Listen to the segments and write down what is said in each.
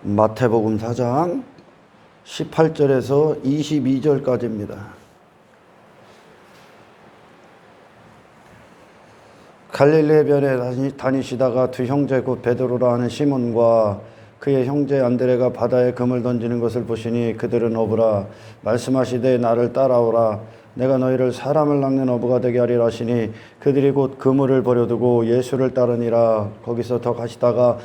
마태복음 4장 18절에서 22절까지입니다. 갈릴리 해변에 다니시다가 두 형제 곧 베드로라 하는 시몬과 그의 형제 안드레가 바다에 금을 던지는 것을 보시니 그들은 어부라. 말씀하시되 나를 따라오라. 내가 너희를 사람을 낚는 어부가 되게 하리라 하시니 그들이 곧 그물을 버려두고 예수를 따르니라. 거기서 더 가시다가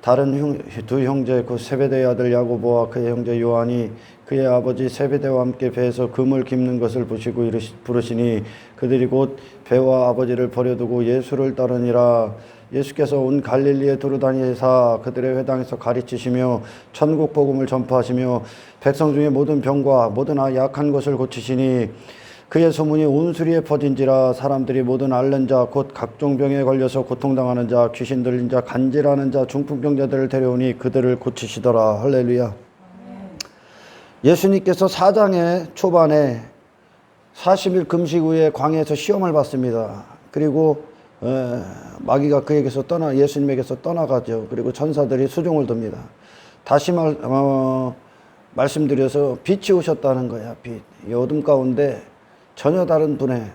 다른 두 형제 곧 세베대의 아들 야고보와 그의 형제 요한이 그의 아버지 세베대와 함께 배에서 금을 깁는 것을 보시고 부르시니 그들이 곧 배와 아버지를 버려두고 예수를 따르니라. 예수께서 온 갈릴리에 두루 다니사 그들의 회당에서 가르치시며 천국 복음을 전파하시며 백성 중에 모든 병과 모든 약한 것을 고치시니 그의 소문이 온 수리에 퍼진지라. 사람들이 모든 앓는 자 곧 각종 병에 걸려서 고통당하는 자 귀신 들린 자 간질하는 자 중풍병자들을 데려오니 그들을 고치시더라. 할렐루야. 예수님께서 4장의 초반에 40일 금식 후에 광야에서 시험을 받습니다. 그리고 마귀가 그에게서 예수님에게서 떠나가죠. 그리고 천사들이 수종을 둡니다. 다시 말씀드려서 빛이 오셨다는 거야. 빛. 이 어둠 가운데 전혀 다른 분의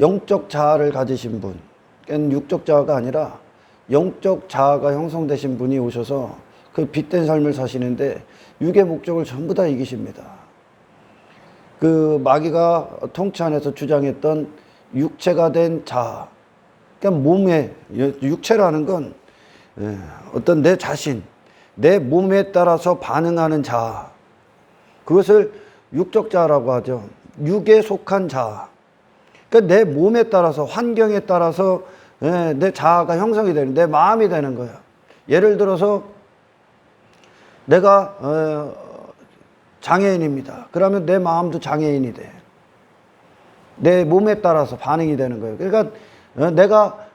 영적 자아를 가지신 분, 육적 자아가 아니라 영적 자아가 형성되신 분이 오셔서 그 빛된 삶을 사시는데 육의 목적을 전부 다 이기십니다. 그 마귀가 통치 안에서 주장했던 육체가 된 자아, 그러니까 몸에, 육체라는 건 어떤 내 자신, 내 몸에 따라서 반응하는 자아, 그것을 육적 자아라고 하죠. 육에 속한 자아. 그러니까 내 몸에 따라서, 환경에 따라서 내 자아가 형성이 되는, 내 마음이 되는 거야. 예를 들어서 내가 장애인입니다. 그러면 내 마음도 장애인이 돼. 내 몸에 따라서 반응이 되는 거예요. 그러니까 내가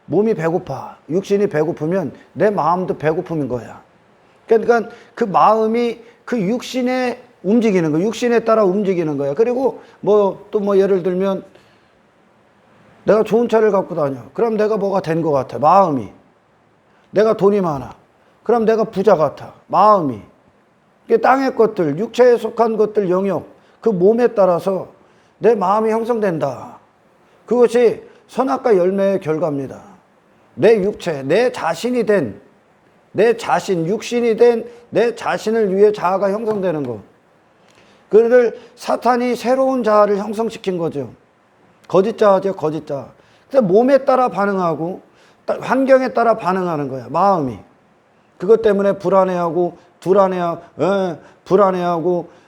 몸이 배고파, 육신이 배고프면 내 마음도 배고픔인 거야. 그러니까 그 마음이 그 육신에 움직이는 거야. 육신에 따라 움직이는 거야. 그리고 또 예를 들면 내가 좋은 차를 갖고 다녀. 그럼 내가 뭐가 된 것 같아. 마음이. 내가 돈이 많아. 그럼 내가 부자 같아. 마음이. 땅의 것들, 육체에 속한 것들 영역, 그 몸에 따라서 내 마음이 형성된다. 그것이 선악과 열매의 결과입니다. 내 육체, 내 자신이 된, 내 자신, 육신이 된 내 자신을 위해 자아가 형성되는 것. 그를 사탄이 새로운 자아를 형성시킨 거죠. 거짓 자아죠, 거짓 자아. 그래서 몸에 따라 반응하고 환경에 따라 반응하는 거야, 마음이. 그것 때문에 불안해하고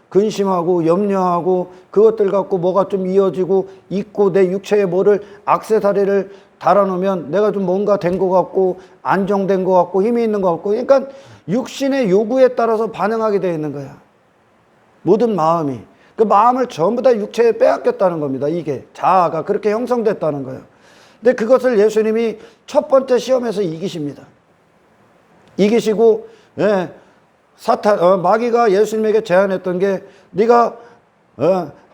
근심하고 염려하고 그것들 갖고 뭐가 좀 이어지고 있고 내 육체에 뭐를 액세서리를 달아놓으면 내가 좀 뭔가 된 것 같고 안정된 것 같고 힘이 있는 것 같고, 그러니까 육신의 요구에 따라서 반응하게 되어 있는 거야. 모든 마음이. 그 마음을 전부 다 육체에 빼앗겼다는 겁니다. 이게 자아가 그렇게 형성됐다는 거예요. 근데 그것을 예수님이 첫 번째 시험에서 이기십니다. 이기시고 마귀가 예수님에게 제안했던 게 네가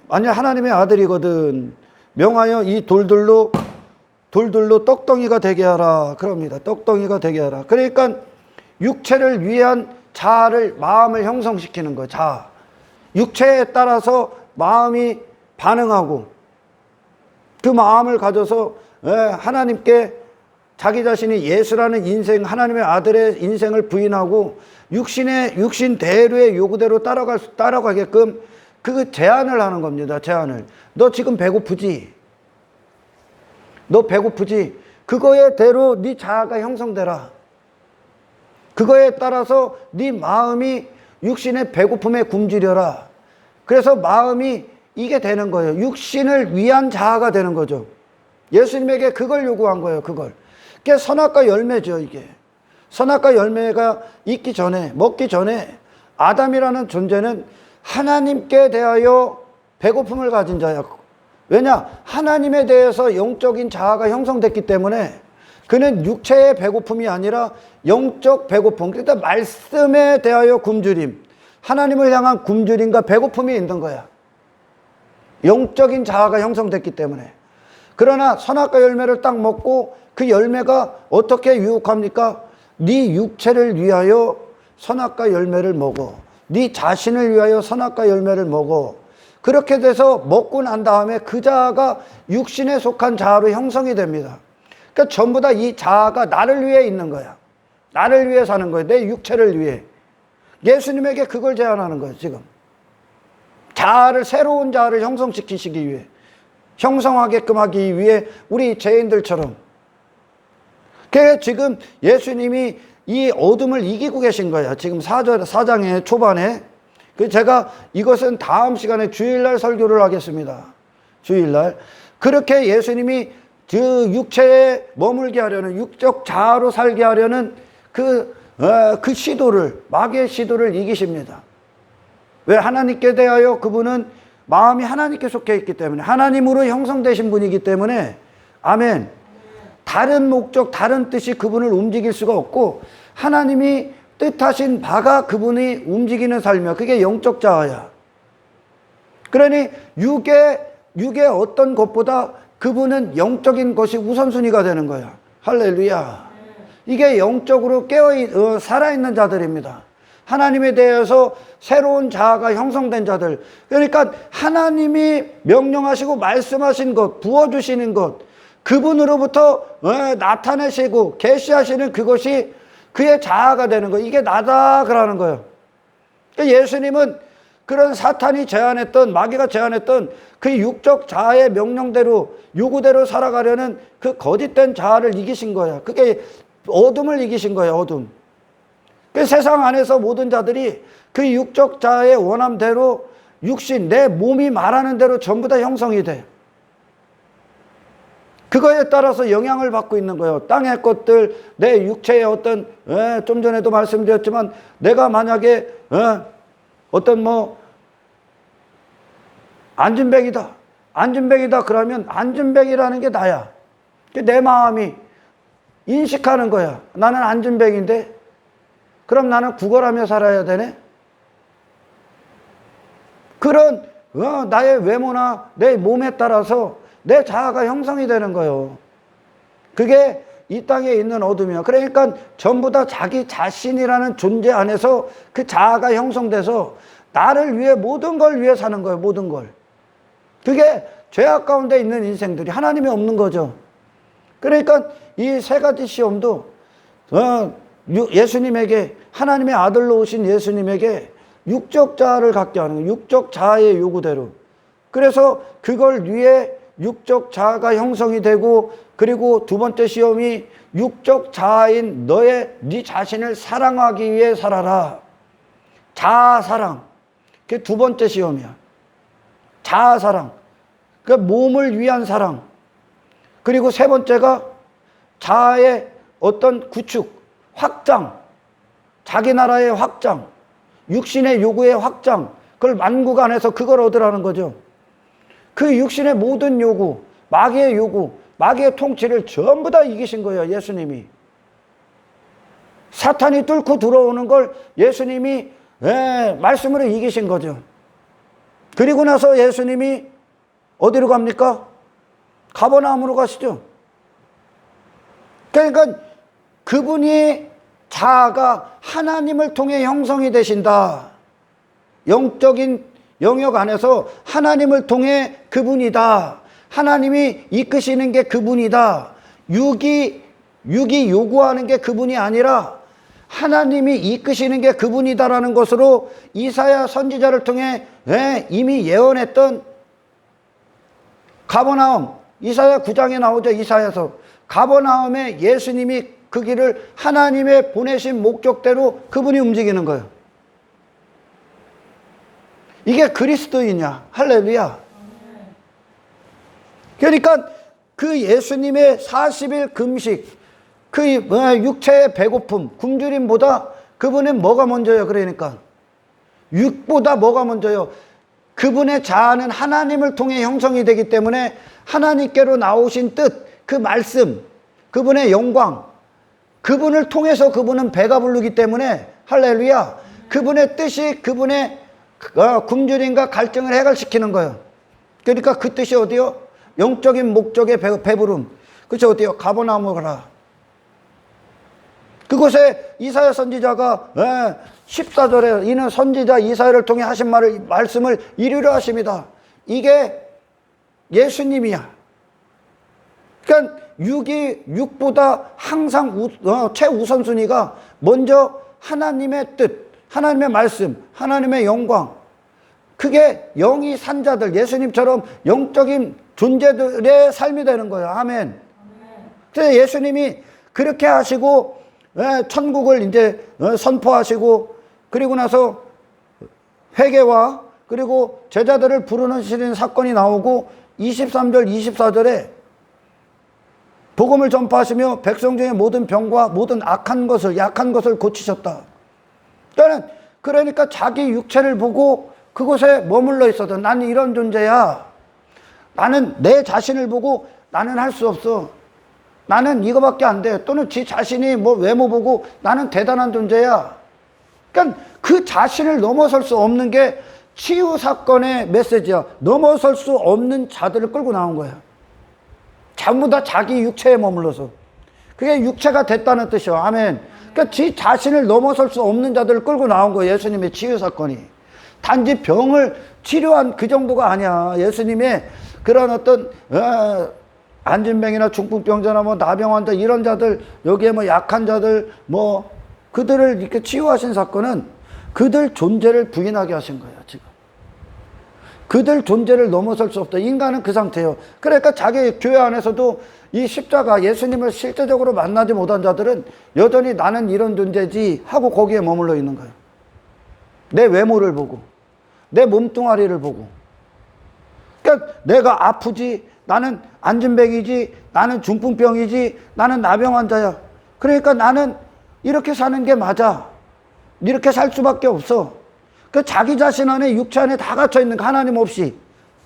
만약 하나님의 아들이거든 명하여 이 돌들로 떡덩이가 되게 하라 그럽니다. 떡덩이가 되게 하라. 그러니까 육체를 위한 자아를, 마음을 형성시키는 거예요. 자아. 육체에 따라서 마음이 반응하고 그 마음을 가져서 하나님께 자기 자신이 예수라는 인생, 하나님의 아들의 인생을 부인하고 육신 대로의 요구대로 따라가게끔 그 제안을 하는 겁니다. 제안을. 너 지금 배고프지? 너 배고프지? 그거에 대로 네 자아가 형성되라. 그거에 따라서 네 마음이 육신의 배고픔에 굶주려라. 그래서 마음이 이게 되는 거예요. 육신을 위한 자아가 되는 거죠. 예수님에게 그걸 요구한 거예요. 그걸. 그게 선악과 열매죠. 이게 선악과 열매가 먹기 전에 아담이라는 존재는 하나님께 대하여 배고픔을 가진 자야. 왜냐? 하나님에 대해서 영적인 자아가 형성됐기 때문에 그는 육체의 배고픔이 아니라 영적 배고픔, 그러니까 말씀에 대하여 굶주림, 하나님을 향한 굶주림과 배고픔이 있는 거야. 영적인 자아가 형성됐기 때문에. 그러나 선악과 열매를 딱 먹고 그 열매가 어떻게 유혹합니까? 네 육체를 위하여 선악과 열매를 먹어. 네 자신을 위하여 선악과 열매를 먹어. 그렇게 돼서 먹고 난 다음에 그 자아가 육신에 속한 자아로 형성이 됩니다. 그러니까 전부 다 이 자아가 나를 위해 있는 거야. 나를 위해 사는 거야. 내 육체를 위해. 예수님에게 그걸 제안하는 거예요, 지금. 자아를, 새로운 자아를 형성시키시기 위해, 형성하게끔 하기 위해 우리 죄인들처럼. 그게 지금 예수님이 이 어둠을 이기고 계신 거야. 지금 4장의 초반에. 제가 이것은 다음 시간에 주일날 설교를 하겠습니다. 주일날. 그렇게 예수님이 그 육체에 머물게 하려는, 육적 자아로 살게 하려는 그 시도를, 마귀의 시도를 이기십니다. 왜? 하나님께 대하여 그분은 마음이 하나님께 속해 있기 때문에, 하나님으로 형성되신 분이기 때문에, 아멘. 다른 목적, 다른 뜻이 그분을 움직일 수가 없고, 하나님이 뜻하신 바가 그분이 움직이는 삶이야. 그게 영적 자아야. 그러니 육의 어떤 것보다 그분은 영적인 것이 우선순위가 되는 거야. 할렐루야. 이게 영적으로 살아있는 자들입니다. 하나님에 대해서 새로운 자아가 형성된 자들. 그러니까 하나님이 명령하시고 말씀하신 것, 부어주시는 것, 그분으로부터 나타내시고 계시하시는 그것이 그의 자아가 되는 거예요. 이게 나다 그러는 거예요. 그러니까 예수님은 그런 사탄이 제안했던, 마귀가 제안했던 그 육적 자아의 명령대로, 요구대로 살아가려는 그 거짓된 자아를 이기신 거야. 그게 어둠을 이기신 거예요. 어둠. 그 세상 안에서 모든 자들이 그 육적 자아의 원함대로, 육신, 내 몸이 말하는 대로 전부 다 형성이 돼. 그거에 따라서 영향을 받고 있는 거예요. 땅의 것들, 내 육체의 어떤, 좀 전에도 말씀드렸지만, 내가 만약에 어떤 안진뱅이다 그러면 안진뱅이라는 게 나야. 내 마음이 인식하는 거야. 나는 안진뱅인데 그럼 나는 구걸하며 살아야 되네. 그런 나의 외모나 내 몸에 따라서 내 자아가 형성이 되는 거예요. 그게 이 땅에 있는 어둠이야. 그러니까 전부 다 자기 자신이라는 존재 안에서 그 자아가 형성돼서 나를 위해, 모든 걸 위해 사는 거예요. 모든 걸. 그게 죄악 가운데 있는 인생들이, 하나님이 없는 거죠. 그러니까 이 세 가지 시험도 예수님에게, 하나님의 아들로 오신 예수님에게 육적 자아를 갖게 하는 거예요. 육적 자아의 요구대로. 그래서 그걸 위해 육적 자아가 형성이 되고, 그리고 두 번째 시험이 육적 자아인 네 자신을 사랑하기 위해 살아라. 자아 사랑. 그게 두 번째 시험이야. 자아 사랑. 그 몸을 위한 사랑. 그리고 세 번째가 자아의 어떤 구축, 확장. 자기 나라의 확장. 육신의 요구의 확장. 그걸 만국안에서 그걸 얻으라는 거죠. 그 육신의 모든 요구, 마귀의 요구, 마귀의 통치를 전부 다 이기신 거예요. 예수님이. 사탄이 뚫고 들어오는 걸 예수님이 말씀으로 이기신 거죠. 그리고 나서 예수님이 어디로 갑니까? 가버나움으로 가시죠. 그러니까 그분이 자아가 하나님을 통해 형성이 되신다. 영적인 영역 안에서 하나님을 통해 그분이다. 하나님이 이끄시는 게 그분이다. 육이 요구하는 게 그분이 아니라 하나님이 이끄시는 게 그분이다라는 것으로 이사야 선지자를 통해 이미 예언했던 가버나움, 이사야 9장에 나오죠. 이사야서. 가버나움에 예수님이 그 길을 하나님의 보내신 목적대로 그분이 움직이는 거예요. 이게 그리스도이냐. 할렐루야. 그러니까 그 예수님의 40일 금식, 그 육체의 배고픔, 굶주림보다 그분은 뭐가 먼저요? 그러니까 육보다 뭐가 먼저요? 그분의 자아는 하나님을 통해 형성이 되기 때문에 하나님께로 나오신 뜻, 그 말씀, 그분의 영광, 그분을 통해서 그분은 배가 부르기 때문에, 할렐루야, 그분의 뜻이 그분의 굶주림과 갈증을 해결시키는 거예요. 그러니까 그 뜻이 어디요? 영적인 목적의 배부름. 그치, 어디요? 가버나움으로 가라. 그곳에 이사야 선지자가 14절에 이는 선지자 이사야를 통해 하신 말씀을 이루려 하십니다. 이게 예수님이야. 그러니까 육보다 항상 최우선순위가 먼저 하나님의 뜻, 하나님의 말씀, 하나님의 영광. 그게 영이 산 자들, 예수님처럼 영적인 존재들의 삶이 되는 거예요. 아멘. 그래서 예수님이 그렇게 하시고 천국을 이제 선포하시고, 그리고 나서 회개와 그리고 제자들을 부르시는 사건이 나오고 23절 24절에 복음을 전파하시며 백성 중에 모든 병과 모든 약한 것을 고치셨다. 그러니까 자기 육체를 보고 그곳에 머물러 있어도 나는 이런 존재야. 나는 내 자신을 보고 나는 할 수 없어. 나는 이거밖에 안 돼. 또는 지 자신이 뭐 외모 보고 나는 대단한 존재야. 그러니까 그 자신을 넘어설 수 없는 게 치유 사건의 메시지야. 넘어설 수 없는 자들을 끌고 나온 거야. 전부 다 자기 육체에 머물러서. 그게 육체가 됐다는 뜻이야. 아멘. 그러니까 지 자신을 넘어설 수 없는 자들을 끌고 나온 거예요. 예수님의 치유 사건이. 단지 병을 치료한 그 정도가 아니야. 예수님의 그런 어떤 안진병이나 중풍병자나 뭐 나병 환자 이런 자들, 여기에 뭐 약한 자들, 뭐 그들을 이렇게 치유하신 사건은 그들 존재를 부인하게 하신 거예요. 지금 그들 존재를 넘어설 수 없다. 인간은 그 상태예요. 그러니까 자기 교회 안에서도 이 십자가, 예수님을 실제적으로 만나지 못한 자들은 여전히 나는 이런 존재지 하고 거기에 머물러 있는 거예요. 내 외모를 보고, 내 몸뚱아리를 보고. 그러니까 내가 아프지, 나는 안진뱅이지, 나는 중풍병이지, 나는 나병 환자야. 그러니까 나는 이렇게 사는 게 맞아. 이렇게 살 수밖에 없어. 그 자기 자신 안에, 육체 안에 다 갇혀 있는 거, 하나님 없이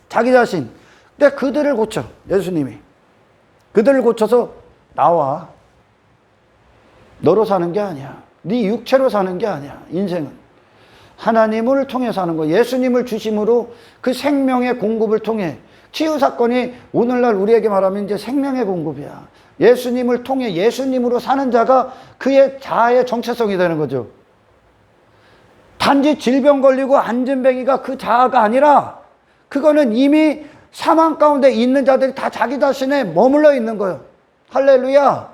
자기 자신. 근데 그들을 고쳐, 예수님이. 그들을 고쳐서 나와. 너로 사는 게 아니야. 네 육체로 사는 게 아니야. 인생은 하나님을 통해 사는 거. 예수님을 주심으로 그 생명의 공급을 통해. 치유 사건이 오늘날 우리에게 말하면 이제 생명의 공급이야. 예수님을 통해 예수님으로 사는 자가 그의 자아의 정체성이 되는 거죠. 단지 질병 걸리고 안진뱅이가 그 자아가 아니라 그거는 이미 사망 가운데 있는 자들이 다 자기 자신에 머물러 있는 거예요. 할렐루야.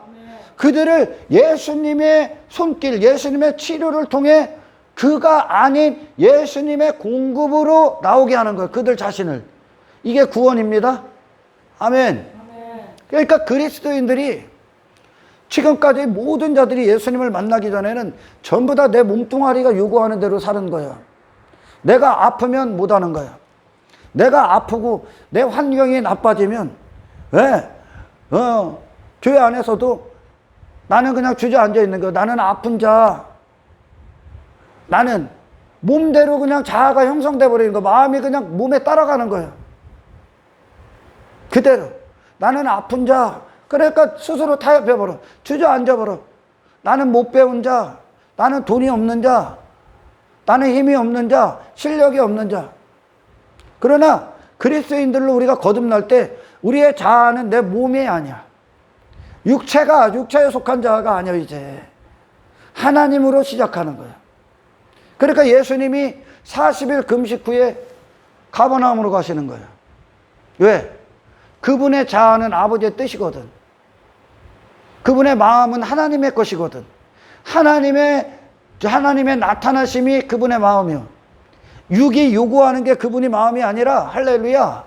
그들을 예수님의 손길, 예수님의 치료를 통해 그가 아닌 예수님의 공급으로 나오게 하는 거예요. 그들 자신을. 이게 구원입니다. 아멘. 그러니까 그리스도인들이 지금까지 모든 자들이 예수님을 만나기 전에는 전부 다 내 몸뚱아리가 요구하는 대로 사는 거야. 내가 아프면 못하는 거야. 내가 아프고 내 환경이 나빠지면 교회 안에서도 나는 그냥 주저앉아 있는 거야. 나는 아픈 자. 나는 몸대로 그냥 자아가 형성돼 버리는 거. 마음이 그냥 몸에 따라가는 거야. 그대로. 나는 아픈 자. 그러니까 스스로 타협해버려. 주저앉아버려. 나는 못 배운 자. 나는 돈이 없는 자. 나는 힘이 없는 자. 실력이 없는 자. 그러나 그리스도인들로 우리가 거듭날 때 우리의 자아는 내 몸이 아니야. 육체에 속한 자아가 아니야. 이제 하나님으로 시작하는 거야. 그러니까 예수님이 40일 금식 후에 가버나움으로 가시는 거야. 왜? 그분의 자아는 아버지의 뜻이거든. 그분의 마음은 하나님의 것이거든. 하나님의 나타나심이 그분의 마음이요. 육이 요구하는 게 그분이 마음이 아니라, 할렐루야,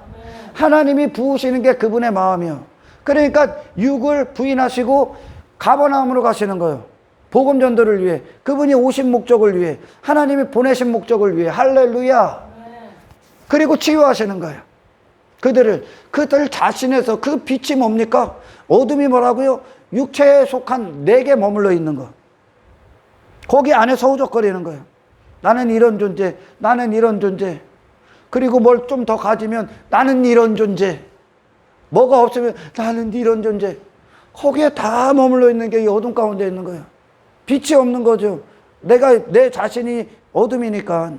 하나님이 부으시는 게 그분의 마음이요. 그러니까 육을 부인하시고 가버나움으로 가시는 거예요. 복음 전도를 위해, 그분이 오신 목적을 위해, 하나님이 보내신 목적을 위해. 할렐루야. 그리고 치유하시는 거예요. 그들 자신에서. 그 빛이 뭡니까? 어둠이 뭐라고요? 육체에 속한 내게 머물러 있는 거. 거기 안에 서우적거리는 거예요. 나는 이런 존재, 나는 이런 존재. 그리고 뭘 좀 더 가지면 나는 이런 존재. 뭐가 없으면 나는 이런 존재. 거기에 다 머물러 있는 게 이 어둠 가운데 있는 거예요. 빛이 없는 거죠. 내 자신이 어둠이니까.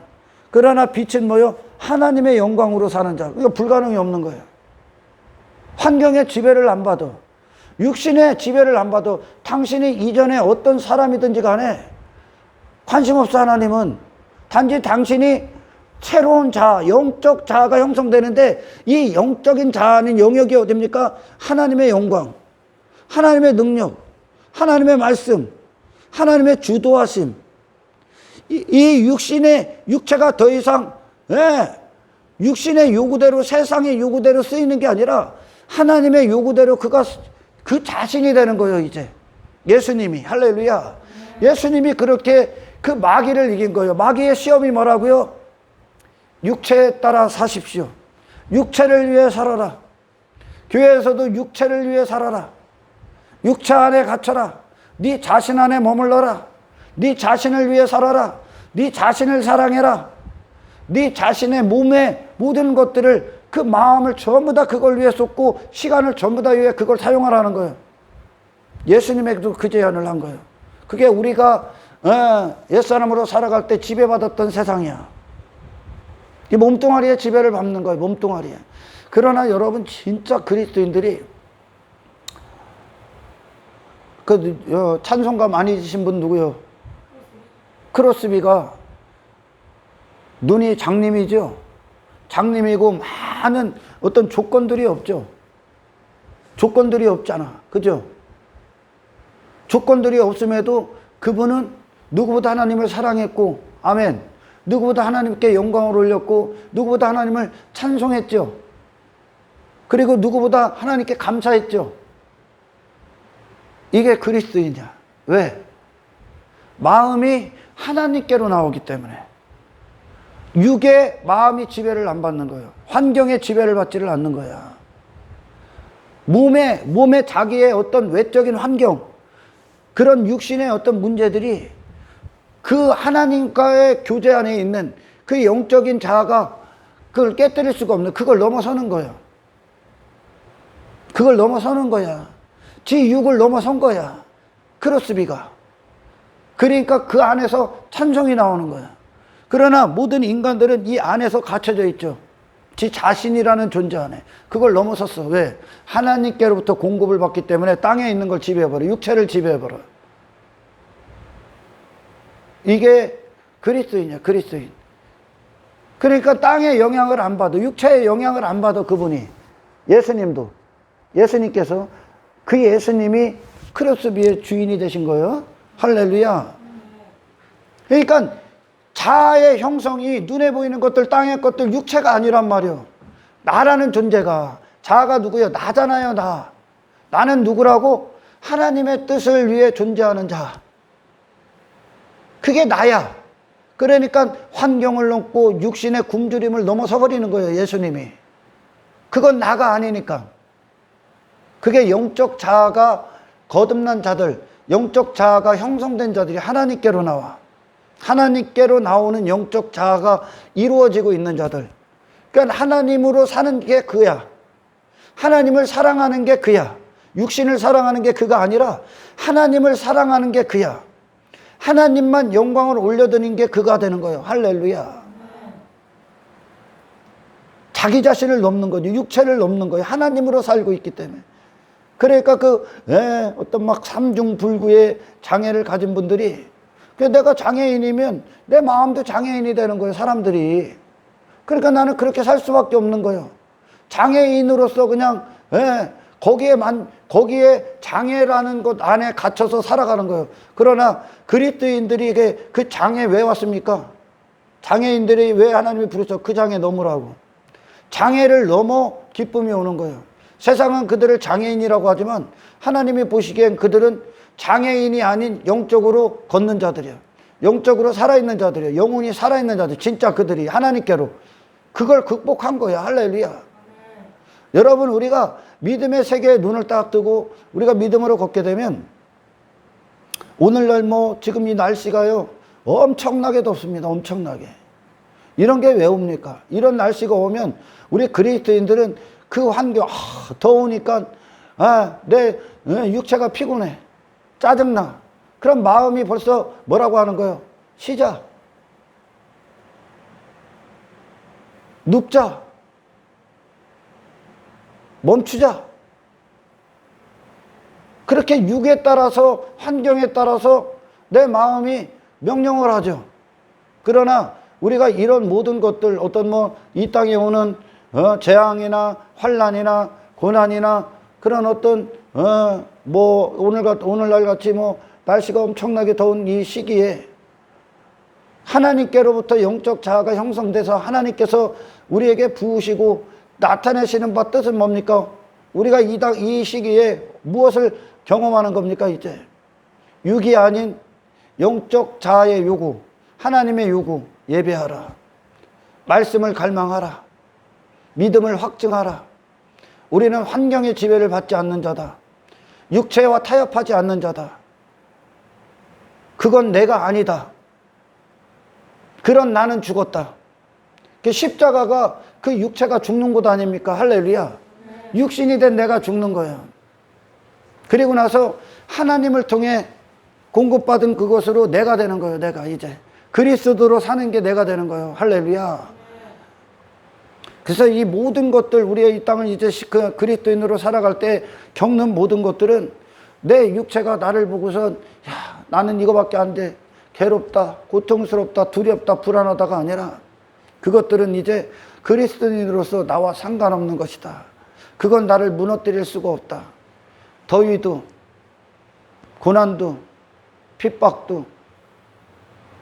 그러나 빛은 뭐요? 하나님의 영광으로 사는 자. 이거 불가능이 없는 거예요. 환경의 지배를 안 받아. 육신의 지배를 안 받아. 당신이 이전에 어떤 사람이든지 간에 관심 없어. 하나님은 단지 당신이 새로운 자아, 영적 자아가 형성되는데, 이 영적인 자아는 영역이 어딥니까? 하나님의 영광, 하나님의 능력, 하나님의 말씀, 하나님의 주도하심. 이 육신의 육체가 더 이상 육신의 요구대로, 세상의 요구대로 쓰이는 게 아니라 하나님의 요구대로 그가 그 자신이 되는 거예요. 이제 예수님이, 할렐루야, 예수님이 그렇게 그 마귀를 이긴 거예요. 마귀의 시험이 뭐라고요? 육체에 따라 사십시오. 육체를 위해 살아라. 교회에서도 육체를 위해 살아라. 육체 안에 갇혀라. 네 자신 안에 머물러라. 네 자신을 위해 살아라. 네 자신을 사랑해라. 네 자신의 몸의 모든 것들을, 그 마음을 전부 다 그걸 위해 쏟고 시간을 전부 다 위해 그걸 사용하라는 거예요. 예수님에게도 그 제안을 한 거예요. 그게 우리가 옛사람으로 살아갈 때 지배받았던 세상이야. 이 몸뚱아리에 지배를 받는 거예요. 몸뚱아리에. 그러나 여러분, 진짜 그리스도인들이, 찬송가 많이 지신 분 누구요? 크로스비가 눈이 장님이죠. 장님이고 많은 어떤 조건들이 없죠. 조건들이 없잖아. 그죠? 조건들이 없음에도 그분은 누구보다 하나님을 사랑했고, 아멘. 누구보다 하나님께 영광을 올렸고, 누구보다 하나님을 찬송했죠. 그리고 누구보다 하나님께 감사했죠. 이게 그리스도이냐? 왜? 마음이 하나님께로 나오기 때문에. 육의 마음이 지배를 안 받는 거예요. 환경의 지배를 받지를 않는 거야. 몸에 자기의 어떤 외적인 환경, 그런 육신의 어떤 문제들이 그 하나님과의 교제 안에 있는 그 영적인 자아가 그걸 깨뜨릴 수가 없는, 그걸 넘어서는 거예요. 그걸 넘어서는 거야. 지 육을 넘어선 거야. 크로스비가. 그러니까 그 안에서 찬송이 나오는 거야. 그러나 모든 인간들은 이 안에서 갇혀져 있죠. 지 자신이라는 존재 안에. 그걸 넘어섰어. 왜? 하나님께로부터 공급을 받기 때문에 땅에 있는 걸 지배해버려. 육체를 지배해버려. 이게 그리스도인이야. 그리스도인. 그러니까 땅의 영향을 안 받아. 육체의 영향을 안 받아. 그분이. 예수님도. 예수님께서, 그 예수님이 크로스비의 주인이 되신 거예요. 할렐루야. 그러니까 자아의 형성이 눈에 보이는 것들, 땅의 것들, 육체가 아니란 말이에요. 나라는 존재가, 자아가 누구예요? 나잖아요. 나는 누구라고? 하나님의 뜻을 위해 존재하는 자. 그게 나야. 그러니까 환경을 넘고 육신의 굶주림을 넘어서 버리는 거예요. 예수님이. 그건 나가 아니니까. 그게 영적 자아가 거듭난 자들, 영적 자아가 형성된 자들이 하나님께로 나와. 하나님께로 나오는 영적 자아가 이루어지고 있는 자들. 그러니까 하나님으로 사는 게 그야. 하나님을 사랑하는 게 그야. 육신을 사랑하는 게 그가 아니라 하나님을 사랑하는 게 그야. 하나님만 영광을 올려드리는 게 그가 되는 거예요. 할렐루야. 자기 자신을 넘는 거죠. 육체를 넘는 거예요. 하나님으로 살고 있기 때문에. 그러니까 어떤 막 삼중불구의 장애를 가진 분들이, 내가 장애인이면 내 마음도 장애인이 되는 거예요. 사람들이. 그러니까 나는 그렇게 살 수밖에 없는 거예요. 장애인으로서 그냥 거기에 장애라는 것 안에 갇혀서 살아가는 거예요. 그러나 그리스도인들이 그 장애 왜 왔습니까? 장애인들이 왜 하나님이 부르셔? 그 장애 넘으라고. 장애를 넘어 기쁨이 오는 거예요. 세상은 그들을 장애인이라고 하지만 하나님이 보시기엔 그들은 장애인이 아닌 영적으로 걷는 자들이야. 영적으로 살아있는 자들이야. 영혼이 살아있는 자들. 진짜 그들이 하나님께로. 그걸 극복한 거야. 할렐루야. 여러분, 우리가 믿음의 세계에 눈을 딱 뜨고 우리가 믿음으로 걷게 되면, 오늘날 지금 이 날씨가요 엄청나게 덥습니다. 엄청나게. 이런 게 왜 옵니까? 이런 날씨가 오면 우리 그리스도인들은 그 환경, 더우니까 내 육체가 피곤해, 짜증나. 그럼 마음이 벌써 뭐라고 하는 거예요? 쉬자, 눕자, 멈추자. 그렇게 육에 따라서 환경에 따라서 내 마음이 명령을 하죠. 그러나 우리가 이런 모든 것들 어떤 이 땅에 오는 재앙이나 환난이나 고난이나 그런 어떤 오늘날 같이 날씨가 엄청나게 더운 이 시기에 하나님께로부터 영적 자아가 형성돼서 하나님께서 우리에게 부으시고 나타내시는 바 뜻은 뭡니까? 우리가 이 시기에 무엇을 경험하는 겁니까? 이제 육이 아닌 영적 자아의 요구, 하나님의 요구, 예배하라, 말씀을 갈망하라, 믿음을 확증하라. 우리는 환경의 지배를 받지 않는 자다. 육체와 타협하지 않는 자다. 그건 내가 아니다. 그런 나는 죽었다. 십자가가 그 육체가 죽는 것 아닙니까? 할렐루야. 육신이 된 내가 죽는 거야. 그리고 나서 하나님을 통해 공급받은 그것으로 내가 되는 거예요. 내가 이제 그리스도로 사는 게 내가 되는 거예요. 할렐루야. 그래서 이 모든 것들, 우리의 이 땅을 이제 그리스도인으로 살아갈 때 겪는 모든 것들은 내 육체가 나를 보고서 야, 나는 이거밖에 안 돼, 괴롭다, 고통스럽다, 두렵다, 불안하다가 아니라 그것들은 이제 그리스도인으로서 나와 상관없는 것이다. 그건 나를 무너뜨릴 수가 없다. 더위도 고난도 핍박도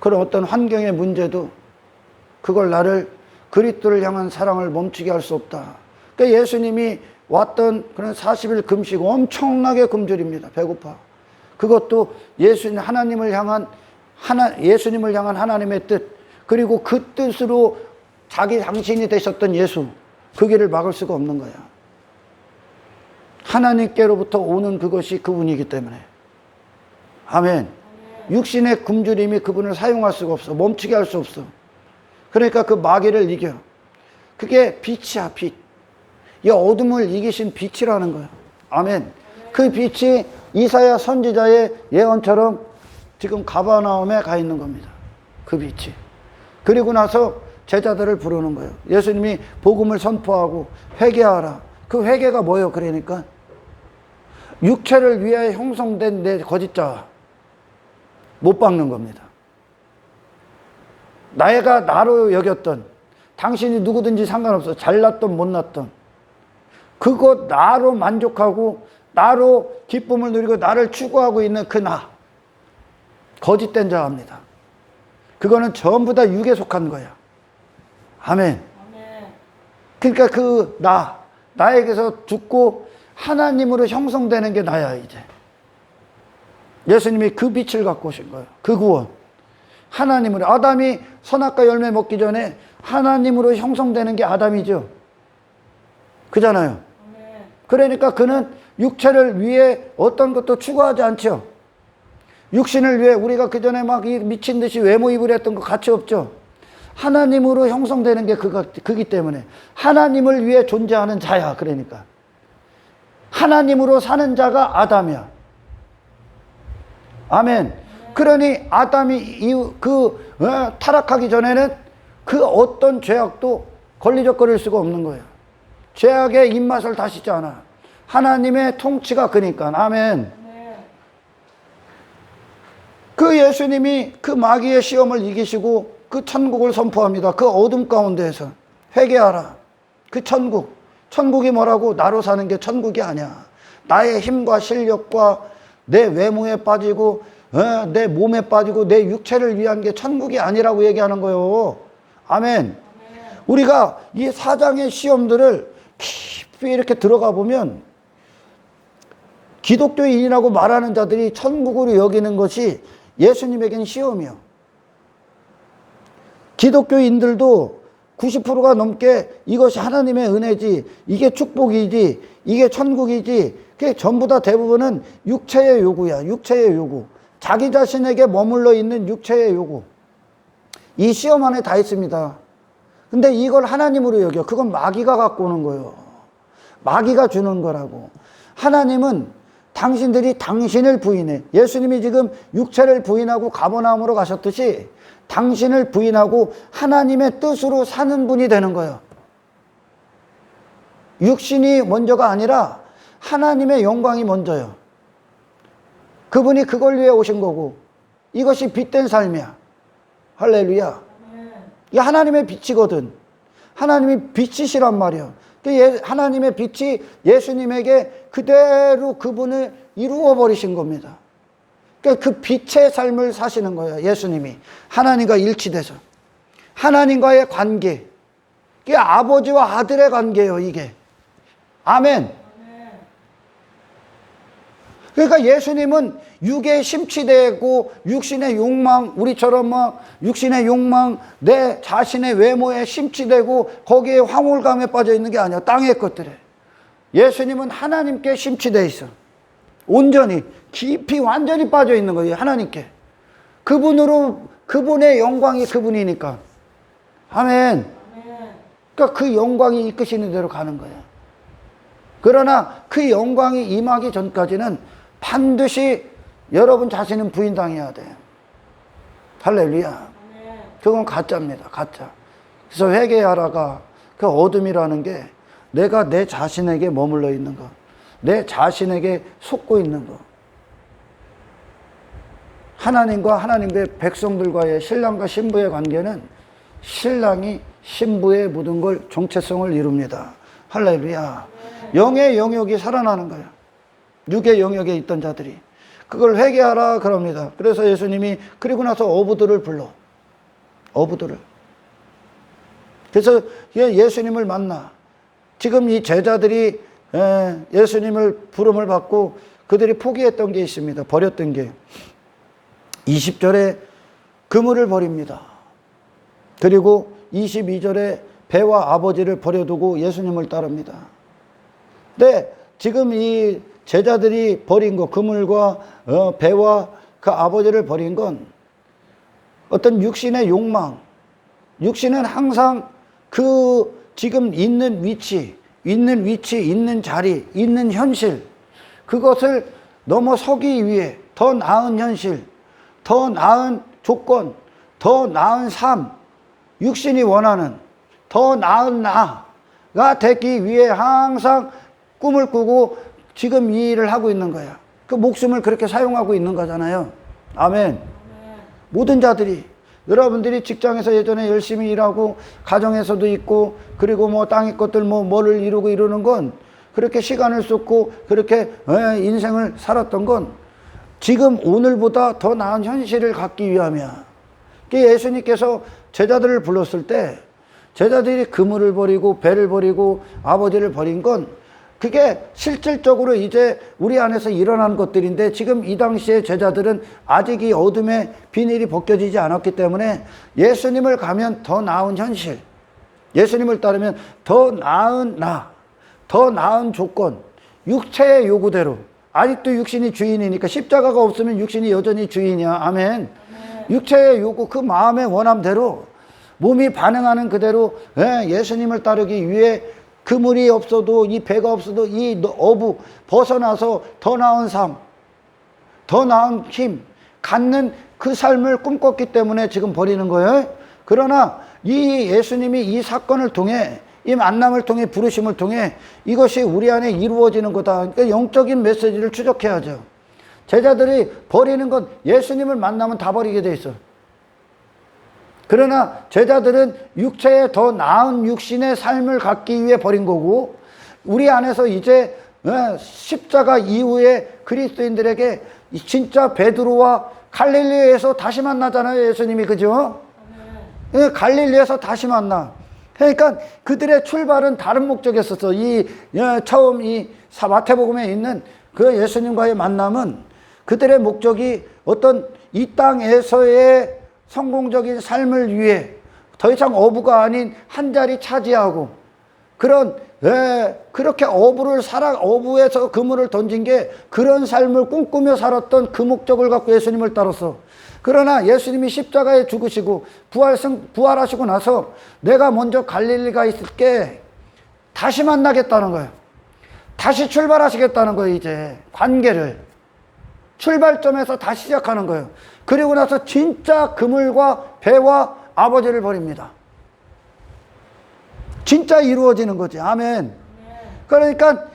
그런 어떤 환경의 문제도 그걸 나를 그리스도를 향한 사랑을 멈추게 할 수 없다. 그러니까 예수님이 왔던 그런 40일 금식 엄청나게 굶주립니다. 배고파. 그것도 하나님을 향한 하나님의 뜻, 그리고 그 뜻으로 자기 당신이 되셨던 예수, 그 길을 막을 수가 없는 거야. 하나님께로부터 오는 그것이 그분이기 때문에. 아멘. 육신의 굶주림이 그분을 사용할 수가 없어. 멈추게 할 수 없어. 그러니까 그 마귀를 이겨. 그게 빛이야, 빛. 이 어둠을 이기신 빛이라는 거야. 아멘. 그 빛이 이사야 선지자의 예언처럼 지금 가버나움에 가 있는 겁니다. 그 빛이. 그리고 나서 제자들을 부르는 거예요. 예수님이 복음을 선포하고 회개하라. 그 회개가 뭐예요? 그러니까 육체를 위하여 형성된 내 거짓자 못 박는 겁니다. 내가 나로 여겼던, 당신이 누구든지 상관없어, 잘났던 못났던, 그것 나로 만족하고 나로 기쁨을 누리고 나를 추구하고 있는 그 나, 거짓된 자입니다. 그거는 전부 다 육에 속한 거야. 아멘. 그러니까 그 나에게서 죽고 하나님으로 형성되는 게 나야. 이제 예수님이 그 빛을 갖고 오신 거예요. 그 구원. 하나님으로. 아담이 선악과 열매 먹기 전에 하나님으로 형성되는 게 아담이죠. 그잖아요. 그러니까 그는 육체를 위해 어떤 것도 추구하지 않죠. 육신을 위해 우리가 그 전에 막 미친 듯이 외모 입을 했던 거 가치 없죠. 하나님으로 형성되는 게 그기 때문에 하나님을 위해 존재하는 자야. 그러니까 하나님으로 사는 자가 아담이야. 아멘. 그러니 아담이 타락하기 전에는 그 어떤 죄악도 걸리적거릴 수가 없는 거예요. 죄악의 입맛을 다시지 않아. 하나님의 통치가 그니까. 아멘. 그 예수님이 그 마귀의 시험을 이기시고 그 천국을 선포합니다. 그 어둠 가운데에서 회개하라. 그 천국이 뭐라고? 나로 사는 게 천국이 아니야. 나의 힘과 실력과 내 외모에 빠지고 내 몸에 빠지고 내 육체를 위한 게 천국이 아니라고 얘기하는 거예요. 아멘. 우리가 이 사장의 시험들을 깊이 이렇게 들어가 보면 기독교인이라고 말하는 자들이 천국으로 여기는 것이 예수님에게는 시험이요. 기독교인들도 90%가 넘게 이것이 하나님의 은혜지, 이게 축복이지, 이게 천국이지, 그게 전부 다 대부분은 육체의 요구야. 육체의 요구. 자기 자신에게 머물러 있는 육체의 요구. 이 시험 안에 다 있습니다. 근데 이걸 하나님으로 여겨. 그건 마귀가 갖고 오는 거예요. 마귀가 주는 거라고. 하나님은 당신들이 당신을 부인해. 예수님이 지금 육체를 부인하고 가버나움으로 가셨듯이 당신을 부인하고 하나님의 뜻으로 사는 분이 되는 거예요. 육신이 먼저가 아니라 하나님의 영광이 먼저요. 그분이 그걸 위해 오신 거고, 이것이 빛된 삶이야. 할렐루야. 이 하나님의 빛이거든. 하나님이 빛이시란 말이야. 하나님의 빛이 예수님에게 그대로 그분을 이루어 버리신 겁니다. 그러니까 그 빛의 삶을 사시는 거예요. 예수님이 하나님과 일치돼서 하나님과의 관계, 이게 아버지와 아들의 관계예요. 이게 아멘. 그러니까 예수님은 육에 심취되고 육신의 욕망, 우리처럼 막 육신의 욕망, 내 자신의 외모에 심취되고 거기에 황홀감에 빠져 있는 게 아니야. 땅의 것들에. 예수님은 하나님께 심취되어 있어. 온전히 깊이 완전히 빠져 있는 거예요. 하나님께. 그분으로, 그분의 영광이 그분이니까. 아멘. 그러니까 그 영광이 이끄시는 대로 가는 거야. 그러나 그 영광이 임하기 전까지는 반드시 여러분 자신은 부인당해야 돼. 할렐루야. 그건 가짜입니다. 가짜. 그래서 회개하라가 그 어둠이라는 게 내가 내 자신에게 머물러 있는 거, 내 자신에게 속고 있는 거. 하나님과 하나님의 백성들과의 신랑과 신부의 관계는 신랑이 신부의 모든 걸 정체성을 이룹니다. 할렐루야. 영의 영역이 살아나는 거야. 육의 영역에 있던 자들이 그걸 회개하라 그럽니다. 그래서 예수님이 그리고 나서 어부들을 불러. 어부들을. 그래서 예수님을 만나. 지금 이 제자들이 예수님을 부름을 받고 그들이 포기했던 게 있습니다. 버렸던 게 20절에 그물을 버립니다. 그리고 22절에 배와 아버지를 버려두고 예수님을 따릅니다. 근데 지금 이 제자들이 버린 거, 그물과 배와 그 아버지를 버린 건 어떤 육신의 욕망, 육신은 항상 그 지금 있는 위치, 있는 자리, 있는 현실, 그것을 넘어서기 위해 더 나은 현실, 더 나은 조건, 더 나은 삶, 육신이 원하는 더 나은 나가 되기 위해 항상 꿈을 꾸고 지금 이 일을 하고 있는 거야. 그 목숨을 그렇게 사용하고 있는 거잖아요. 아멘. 모든 자들이, 여러분들이 직장에서 예전에 열심히 일하고 가정에서도 있고 그리고 뭐 땅의 것들 뭐를 이루고 이루는 건 그렇게 시간을 쏟고 그렇게 인생을 살았던 건 지금 오늘보다 더 나은 현실을 갖기 위함이야. 예수님께서 제자들을 불렀을 때 제자들이 그물을 버리고 배를 버리고 아버지를 버린 건 그게 실질적으로 이제 우리 안에서 일어난 것들인데 지금 이 당시에 제자들은 아직 이 어둠의 비닐이 벗겨지지 않았기 때문에 예수님을 가면 더 나은 현실, 예수님을 따르면 더 나은 더 나은 조건, 육체의 요구대로. 아직도 육신이 주인이니까 십자가가 없으면 육신이 여전히 주인이야. 아멘. 육체의 요구, 그 마음의 원함대로 몸이 반응하는 그대로 예수님을 따르기 위해 그물이 없어도 이 배가 없어도 이 어부 벗어나서 더 나은 삶, 더 나은 힘 갖는 그 삶을 꿈꿨기 때문에 지금 버리는 거예요. 그러나 이 예수님이 이 사건을 통해 이 만남을 통해 부르심을 통해 이것이 우리 안에 이루어지는 거다. 그러니까 영적인 메시지를 추적해야죠. 제자들이 버리는 건 예수님을 만나면 다 버리게 돼 있어. 그러나 제자들은 육체의 더 나은 육신의 삶을 갖기 위해 버린 거고 우리 안에서 이제 십자가 이후에 그리스도인들에게 진짜 베드로와 갈릴리에서 다시 만나잖아요. 예수님이. 그죠? 갈릴리에서 다시 만나. 그러니까 그들의 출발은 다른 목적이었었어. 처음 이 마태복음에 있는 그 예수님과의 만남은 그들의 목적이 어떤 이 땅에서의 성공적인 삶을 위해 더 이상 어부가 아닌 한 자리 차지하고 그런 그렇게 어부에서 그물을 던진 게 그런 삶을 꿈꾸며 살았던 그 목적을 갖고 예수님을 따랐어. 그러나 예수님이 십자가에 죽으시고 부활하시고 나서 내가 먼저 갈릴리가 있을게 다시 만나겠다는 거예요. 다시 출발하시겠다는 거예요. 이제 관계를 출발점에서 다시 시작하는 거예요. 그리고 나서 진짜 그물과 배와 아버지를 버립니다. 진짜 이루어지는 거지. 아멘. 그러니까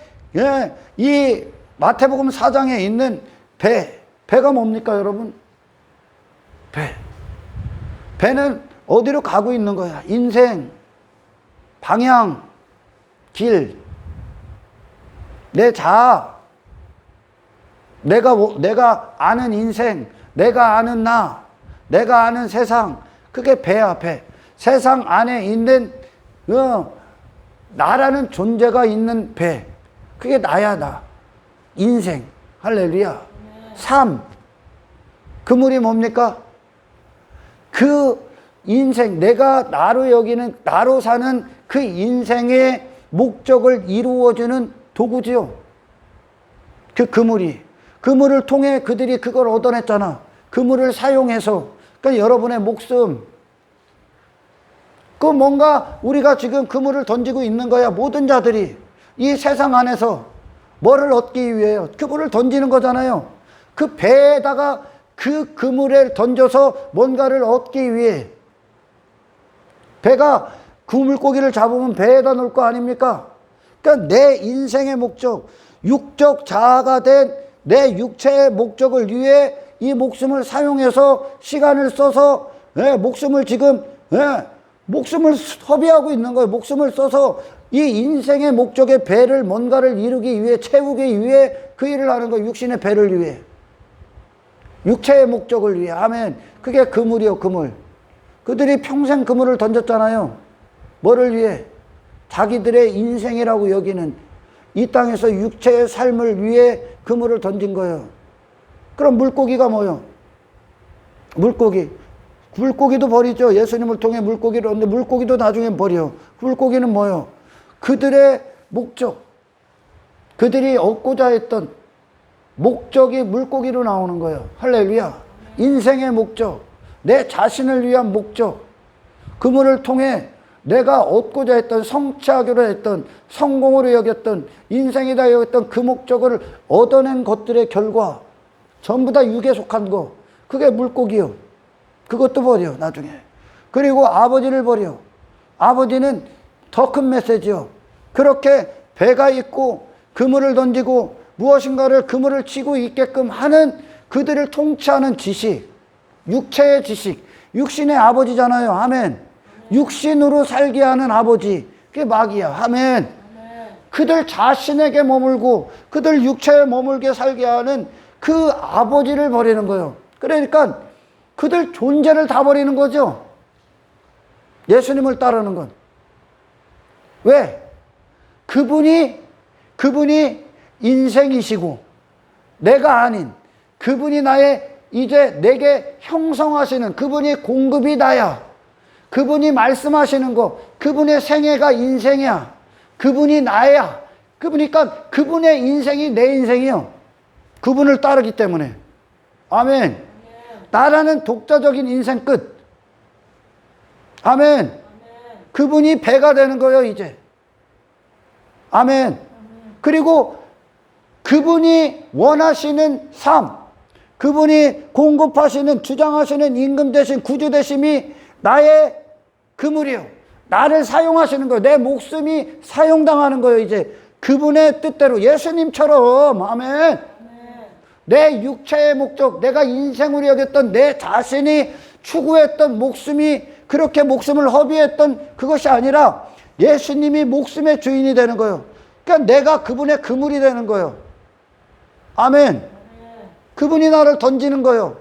이 마태복음 4장에 있는 배 배가 뭡니까, 여러분? 배. 배는 어디로 가고 있는 거야? 인생, 방향, 길, 내 자아, 내가 아는 인생, 내가 아는 나, 내가 아는 세상, 그게 배야, 배. 세상 안에 있는 나라는 존재가 있는 배. 그게 나야, 나. 인생. 할렐루야. 삶. 그물이 뭡니까? 그 인생, 내가 나로 여기는, 나로 사는 그 인생의 목적을 이루어주는 도구지요. 그 그물이. 그물을 통해 그들이 그걸 얻어냈잖아. 그물을 사용해서. 그러니까 여러분의 목숨. 그 뭔가 우리가 지금 그물을 던지고 있는 거야. 모든 자들이 이 세상 안에서 뭐를 얻기 위해요? 그물을 던지는 거잖아요. 그 배에다가 그 그물에 던져서 뭔가를 얻기 위해. 배가 그 물고기를 잡으면 배에다 놓을 거 아닙니까? 그러니까 내 인생의 목적, 육적 자아가 된 내 육체의 목적을 위해 이 목숨을 사용해서 시간을 써서 목숨을 지금 목숨을 허비하고 있는 거예요. 목숨을 써서 이 인생의 목적의 배를 뭔가를 이루기 위해, 채우기 위해 그 일을 하는 거예요. 육신의 배를 위해. 육체의 목적을 위해. 아멘. 그게 그물이요, 그물. 그들이 평생 그물을 던졌잖아요. 뭐를 위해? 자기들의 인생이라고 여기는 이 땅에서 육체의 삶을 위해 그물을 던진 거예요. 그럼 물고기가 뭐요? 물고기도 버리죠. 예수님을 통해 물고기를 얻는데 물고기도 나중에 버려. 물고기는 뭐요? 그들의 목적, 그들이 얻고자 했던 목적이 물고기로 나오는 거예요. 할렐루야. 인생의 목적, 내 자신을 위한 목적, 그물을 통해 내가 얻고자 했던, 성취하기로 했던, 성공으로 여겼던, 인생이다 여겼던 그 목적을 얻어낸 것들의 결과, 전부 다 육에 속한 거, 그게 물고기요. 그것도 버려, 나중에. 그리고 아버지를 버려. 아버지는 더 큰 메시지요. 그렇게 배가 있고 그물을 던지고 무엇인가를 그물을 치고 있게끔 하는 그들을 통치하는 지식, 육체의 지식, 육신의 아버지잖아요. 아멘. 육신으로 살게 하는 아버지, 그게 마귀야. 아멘. 그들 자신에게 머물고 그들 육체에 머물게 살게 하는 그 아버지를 버리는 거예요. 그러니까 그들 존재를 다 버리는 거죠. 예수님을 따르는 건. 왜? 그분이 인생이시고 내가 아닌, 그분이 나의 이제 내게 형성하시는, 그분이 공급이 나야. 그분이 말씀하시는 거, 그분의 생애가 인생이야. 그분이 나야. 그러니까 그분의 인생이 내 인생이요. 그분을 따르기 때문에. 아멘. 나라는 독자적인 인생 끝. 아멘. 그분이 배가 되는 거예요, 이제. 아멘. 그리고 그분이 원하시는 삶, 그분이 공급하시는, 주장하시는 임금 대신, 구주 대심이 나의 그물이요. 나를 사용하시는 거예요. 내 목숨이 사용당하는 거예요, 이제. 그분의 뜻대로, 예수님처럼. 아멘. 내 육체의 목적, 내가 인생으로 여겼던 내 자신이 추구했던 목숨이, 그렇게 목숨을 허비했던 그것이 아니라 예수님이 목숨의 주인이 되는 거예요. 그러니까 내가 그분의 그물이 되는 거예요. 아멘. 그분이 나를 던지는 거예요.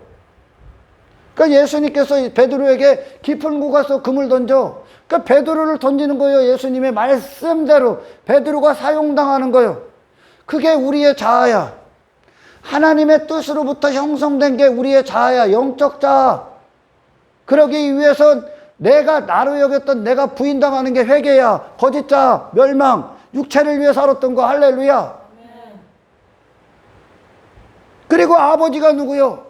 그러니까 예수님께서 베드로에게 깊은 곳 가서 그물 던져. 그러니까 베드로를 던지는 거예요. 예수님의 말씀대로 베드로가 사용당하는 거예요. 그게 우리의 자아야. 하나님의 뜻으로부터 형성된 게 우리의 자아야. 영적 자아. 그러기 위해선 내가 나로 여겼던, 내가 부인당하는 게 회개야. 거짓 자아, 멸망, 육체를 위해 살았던 거. 할렐루야. 그리고 아버지가 누구요?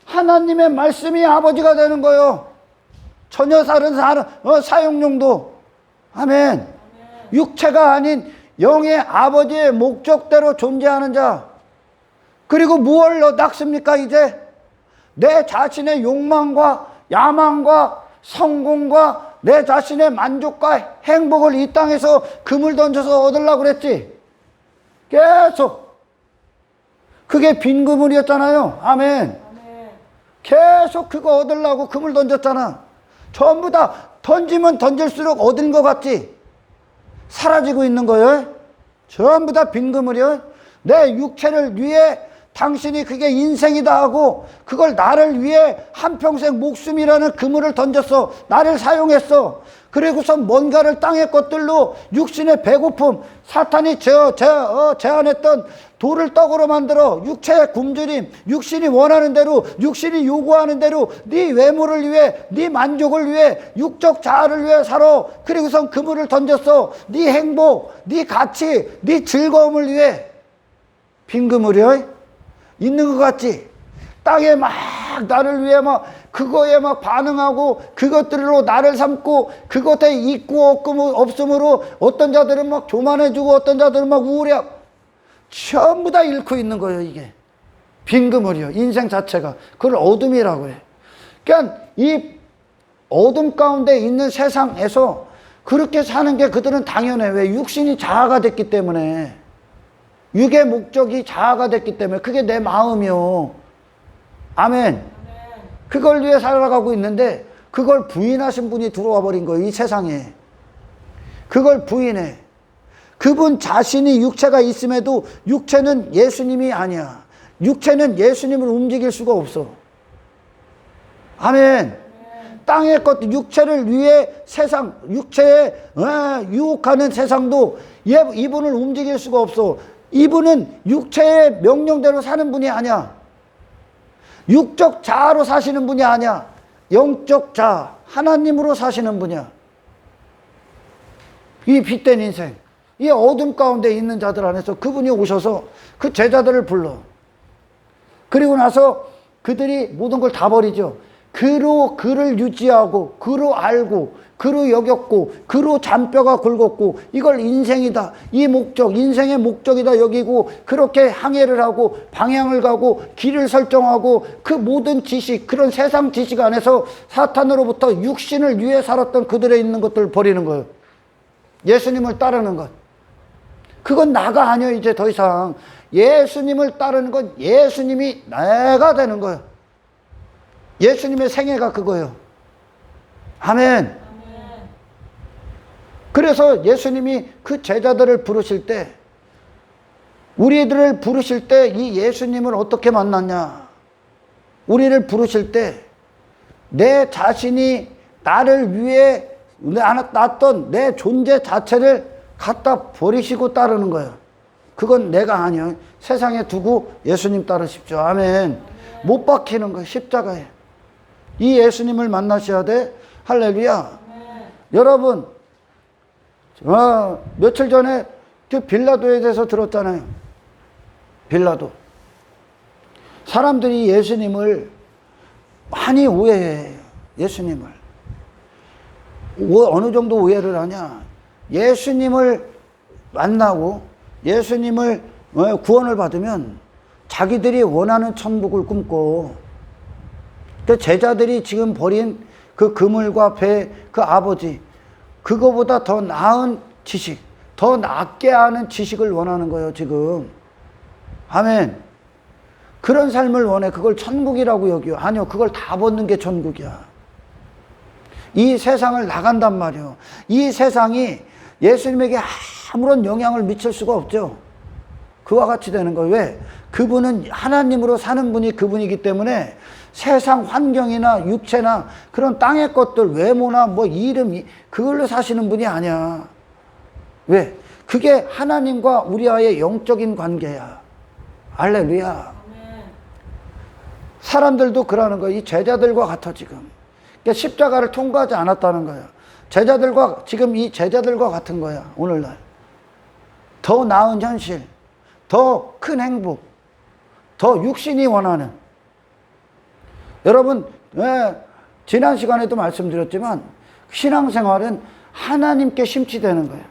하나님의 말씀이 아버지가 되는 거예요. 전혀 다른 사용용도. 아멘. 육체가 아닌 영의 아버지의 목적대로 존재하는 자. 그리고 무엇을 낳습니까, 이제? 내 자신의 욕망과 야망과 성공과 내 자신의 만족과 행복을 이 땅에서 그물 던져서 얻으려고 그랬지. 계속. 그게 빈 그물이었잖아요. 아멘. 계속 그거 얻으려고 그물 던졌잖아. 전부 다 던지면 던질수록 얻은 것 같지? 사라지고 있는 거예요. 전부 다 빈 그물이요. 내 육체를 위해 당신이 그게 인생이다 하고 그걸 나를 위해 한평생 목숨이라는 그물을 던졌어. 나를 사용했어. 그리고서 뭔가를 땅의 것들로 육신의 배고픔, 사탄이 제안했던 돌을 떡으로 만들어 육체의 굶주림, 육신이 원하는 대로, 육신이 요구하는 대로 네 외모를 위해, 네 만족을 위해, 육적 자아를 위해 살아. 그리고선 그물을 던졌어. 네 행복, 네 가치, 네 즐거움을 위해. 빈 그물이요? 있는 것 같지? 땅에 막 나를 위해 막 그거에 막 반응하고 그것들로 나를 삼고 그것에 있고 없음으로 어떤 자들은 막 교만해지고 어떤 자들은 막 우울해하고 전부 다 잃고 있는 거예요. 이게 빈 그물이요. 인생 자체가. 그걸 어둠이라고 해. 그러니까 이 어둠 가운데 있는 세상에서 그렇게 사는 게 그들은 당연해. 왜? 육신이 자아가 됐기 때문에. 육의 목적이 자아가 됐기 때문에. 그게 내 마음이요. 아멘. 그걸 위해 살아가고 있는데 그걸 부인하신 분이 들어와 버린 거예요. 이 세상에. 그걸 부인해. 그분 자신이 육체가 있음에도 육체는 예수님이 아니야. 육체는 예수님을 움직일 수가 없어. 아멘. 땅의 것, 육체를 위해 세상, 육체에 유혹하는 세상도 이분을 움직일 수가 없어. 이분은 육체의 명령대로 사는 분이 아니야. 육적 자아로 사시는 분이 아니야. 영적 자아, 하나님으로 사시는 분이야. 이 빛된 인생, 이 어둠 가운데 있는 자들 안에서 그분이 오셔서 그 제자들을 불러. 그리고 나서 그들이 모든 걸 다 버리죠. 그로 그를 유지하고 그로 알고 그로 여겼고 그로 잔뼈가 굵었고 이걸 인생이다, 이 목적, 인생의 목적이다 여기고 그렇게 항해를 하고 방향을 가고 길을 설정하고 그 모든 지식, 그런 세상 지식 안에서 사탄으로부터 육신을 위해 살았던 그들의 있는 것들을 버리는 거예요. 예수님을 따르는 것. 그건 나가 아니에요. 이제 더 이상 예수님을 따르는 건 예수님이 내가 되는 거예요. 예수님의 생애가 그거예요. 아멘. 그래서 예수님이 그 제자들을 부르실 때, 우리들을 부르실 때 이 예수님을 어떻게 만났냐? 우리를 부르실 때 내 자신이 나를 위해 놨던 내 존재 자체를 갖다 버리시고 따르는 거예요. 그건 내가 아니에요. 세상에 두고 예수님 따르십시오. 아멘. 못 박히는 거예요. 십자가에. 이 예수님을 만나셔야 돼. 할렐루야. 여러분, 며칠 전에 그 빌라도에 대해서 들었잖아요. 빌라도. 사람들이 예수님을 많이 오해해. 예수님을. 어느 정도 오해를 하냐. 예수님을 만나고 예수님을 구원을 받으면 자기들이 원하는 천국을 꿈꿔. 그 제자들이 지금 버린 그 그물과 배, 그 아버지, 그거보다 더 나은 지식, 더 낫게 하는 지식을 원하는 거예요, 지금. 아멘. 그런 삶을 원해. 그걸 천국이라고 여기요. 아니요, 그걸 다 벗는 게 천국이야. 이 세상을 나간단 말이에요. 이 세상이 예수님에게 아무런 영향을 미칠 수가 없죠. 그와 같이 되는 거예요. 왜? 그분은 하나님으로 사는 분이 그분이기 때문에 세상 환경이나 육체나 그런 땅의 것들, 외모나 뭐 이름, 그걸로 사시는 분이 아니야. 왜? 그게 하나님과 우리와의 영적인 관계야. 할렐루야. 사람들도 그러는 거야. 이 제자들과 같아, 지금. 그러니까 십자가를 통과하지 않았다는 거야. 제자들과, 지금 이 제자들과 같은 거야, 오늘날. 더 나은 현실, 더 큰 행복, 더 육신이 원하는. 여러분, 지난 시간에도 말씀드렸지만 신앙생활은 하나님께 심취되는 거예요.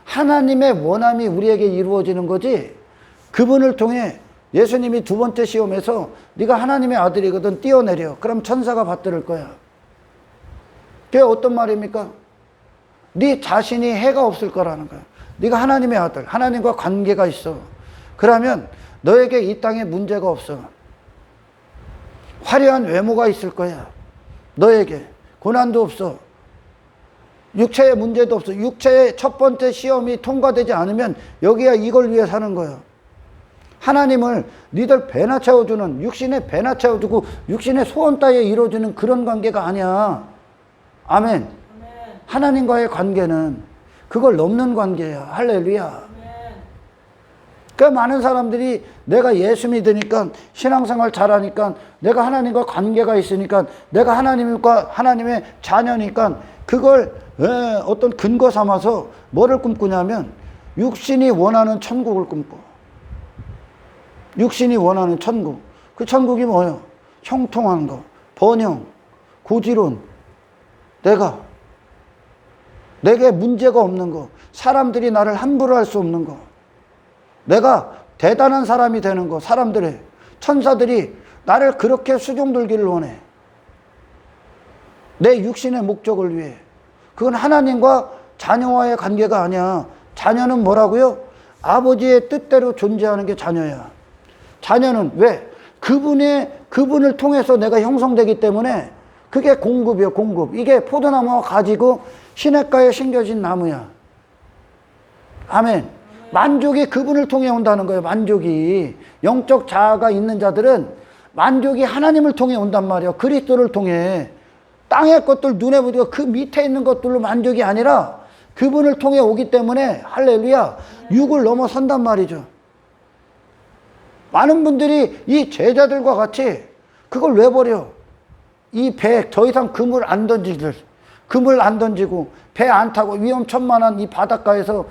하나님의 원함이 우리에게 이루어지는 거지. 그분을 통해 예수님이 두 번째 시험에서 네가 하나님의 아들이거든 뛰어내려. 그럼 천사가 받들을 거야. 그게 어떤 말입니까? 네 자신이 해가 없을 거라는 거야. 네가 하나님의 아들, 하나님과 관계가 있어. 그러면 너에게 이 땅에 문제가 없어. 화려한 외모가 있을 거야. 너에게 고난도 없어. 육체의 문제도 없어. 육체의 첫 번째 시험이 통과되지 않으면 여기야 이걸 위해 사는 거야. 하나님을 니들 배나 채워주는, 육신의 배나 채워주고 육신의 소원 따위에 이루어지는 그런 관계가 아니야. 아멘. 하나님과의 관계는 그걸 넘는 관계야. 할렐루야. 그러니까 많은 사람들이 내가 예수 믿으니까, 신앙생활 잘하니까, 내가 하나님과 관계가 있으니까, 내가 하나님의 자녀니까 그걸 어떤 근거 삼아서 뭐를 꿈꾸냐면 육신이 원하는 천국을 꿈꿔. 육신이 원하는 천국. 그 천국이 뭐예요? 형통한 거, 번영, 고지론, 내게 문제가 없는 거, 사람들이 나를 함부로 할 수 없는 거, 내가 대단한 사람이 되는 거, 사람들의 천사들이 나를 그렇게 수종들기를 원해. 내 육신의 목적을 위해. 그건 하나님과 자녀와의 관계가 아니야. 자녀는 뭐라고요? 아버지의 뜻대로 존재하는 게 자녀야. 자녀는 왜? 그분을 통해서 내가 형성되기 때문에 그게 공급이요, 공급. 이게 포도나무가 가지고 시냇가에 심겨진 나무야. 아멘. 만족이 그분을 통해 온다는 거예요. 만족이. 영적 자아가 있는 자들은 만족이 하나님을 통해 온단 말이에요. 그리스도를 통해. 땅의 것들 눈에 보이고 그 밑에 있는 것들로 만족이 아니라 그분을 통해 오기 때문에 할렐루야, 육을 넘어선단 말이죠. 많은 분들이 이 제자들과 같이 그걸 왜 버려? 이 배 더 이상 그물 안 던지고 배 안 타고 위험천만한 이 바닷가에서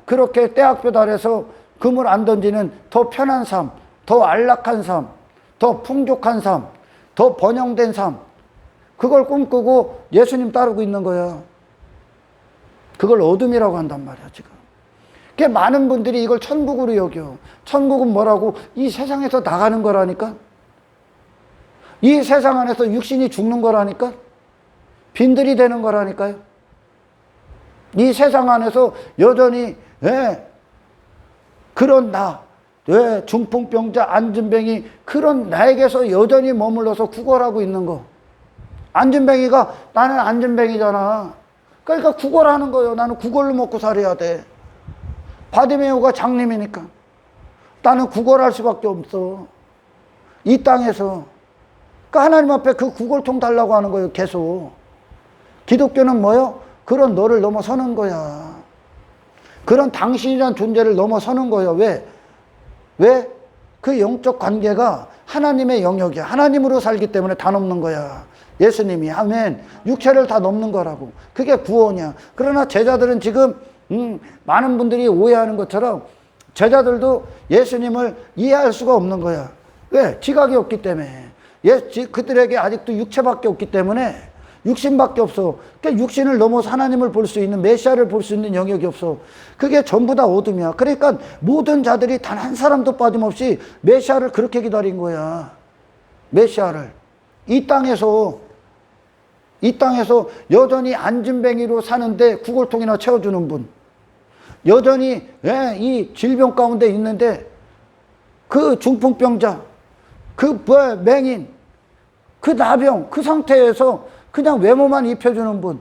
그렇게 떼학볕 아래서 그물 안 던지는 더 편한 삶, 더 안락한 삶, 더 풍족한 삶, 더 번영된 삶, 그걸 꿈꾸고 예수님 따르고 있는 거야. 그걸 어둠이라고 한단 말이야 지금. 그게 많은 분들이 이걸 천국으로 여겨. 천국은 뭐라고? 이 세상에서 나가는 거라니까. 이 세상 안에서 육신이 죽는 거라니까. 빈들이 되는 거라니까요. 이 세상 안에서 여전히 그런 중풍병자, 안진뱅이, 그런 나에게서 여전히 머물러서 구걸하고 있는 거. 안진뱅이가 나는 안진뱅이잖아. 그러니까 구걸하는 거예요. 나는 구걸로 먹고 살아야 돼. 바디메오가 장님이니까 나는 구걸할 수밖에 없어. 이 땅에서. 그러니까 하나님 앞에 그 구걸통 달라고 하는 거예요. 계속. 기독교는 뭐요? 그런 너를 넘어서는 거야. 그런 당신이란 존재를 넘어서는 거예요. 왜? 그 영적 관계가 하나님의 영역이야. 하나님으로 살기 때문에 다 넘는 거야. 예수님이. 아멘. 육체를 다 넘는 거라고. 그게 구원이야. 그러나 제자들은 지금 많은 분들이 오해하는 것처럼 제자들도 예수님을 이해할 수가 없는 거야. 왜? 지각이 없기 때문에. 그들에게 아직도 육체밖에 없기 때문에, 육신밖에 없어. 그러니까 육신을 넘어서 하나님을 볼 수 있는, 메시아를 볼 수 있는 영역이 없어. 그게 전부 다 어둠이야. 그러니까 모든 자들이 단 한 사람도 빠짐없이 메시아를 그렇게 기다린 거야. 메시아를. 이 땅에서 여전히 안진뱅이로 사는데 구걸통이나 채워주는 분, 여전히 이 질병 가운데 있는데 그 중풍병자, 그 맹인, 그 나병, 그 상태에서 그냥 외모만 입혀주는 분,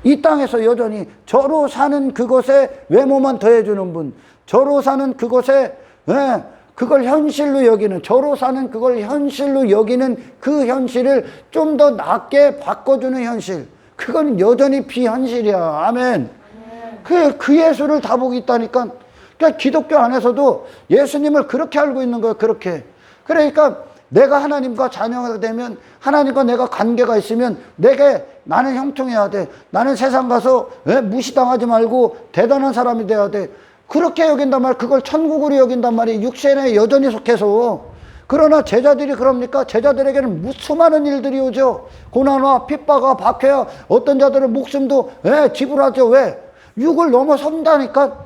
이 땅에서 여전히 저로 사는 그것에 외모만 더해주는 분, 저로 사는 그것에 그걸 현실로 여기는, 저로 사는 그걸 현실로 여기는 그 현실을 좀 더 낫게 바꿔주는 현실, 그건 여전히 비현실이야. 아멘. 그 예수를 다 보고 있다니까. 그러니까 기독교 안에서도 예수님을 그렇게 알고 있는 거예요. 그렇게. 그러니까 내가 하나님과 자녀가 되면, 하나님과 내가 관계가 있으면 나는 형통해야 돼. 나는 세상 가서 무시당하지 말고 대단한 사람이 돼야 돼. 그렇게 여긴단 말이야. 그걸 천국으로 여긴단 말이야. 육신에 여전히 속해서. 그러나 제자들이 그럽니까? 제자들에게는 수많은 일들이 오죠. 고난과 핍박과 박해와 어떤 자들은 목숨도 지불하죠. 왜? 육을 넘어선다니까.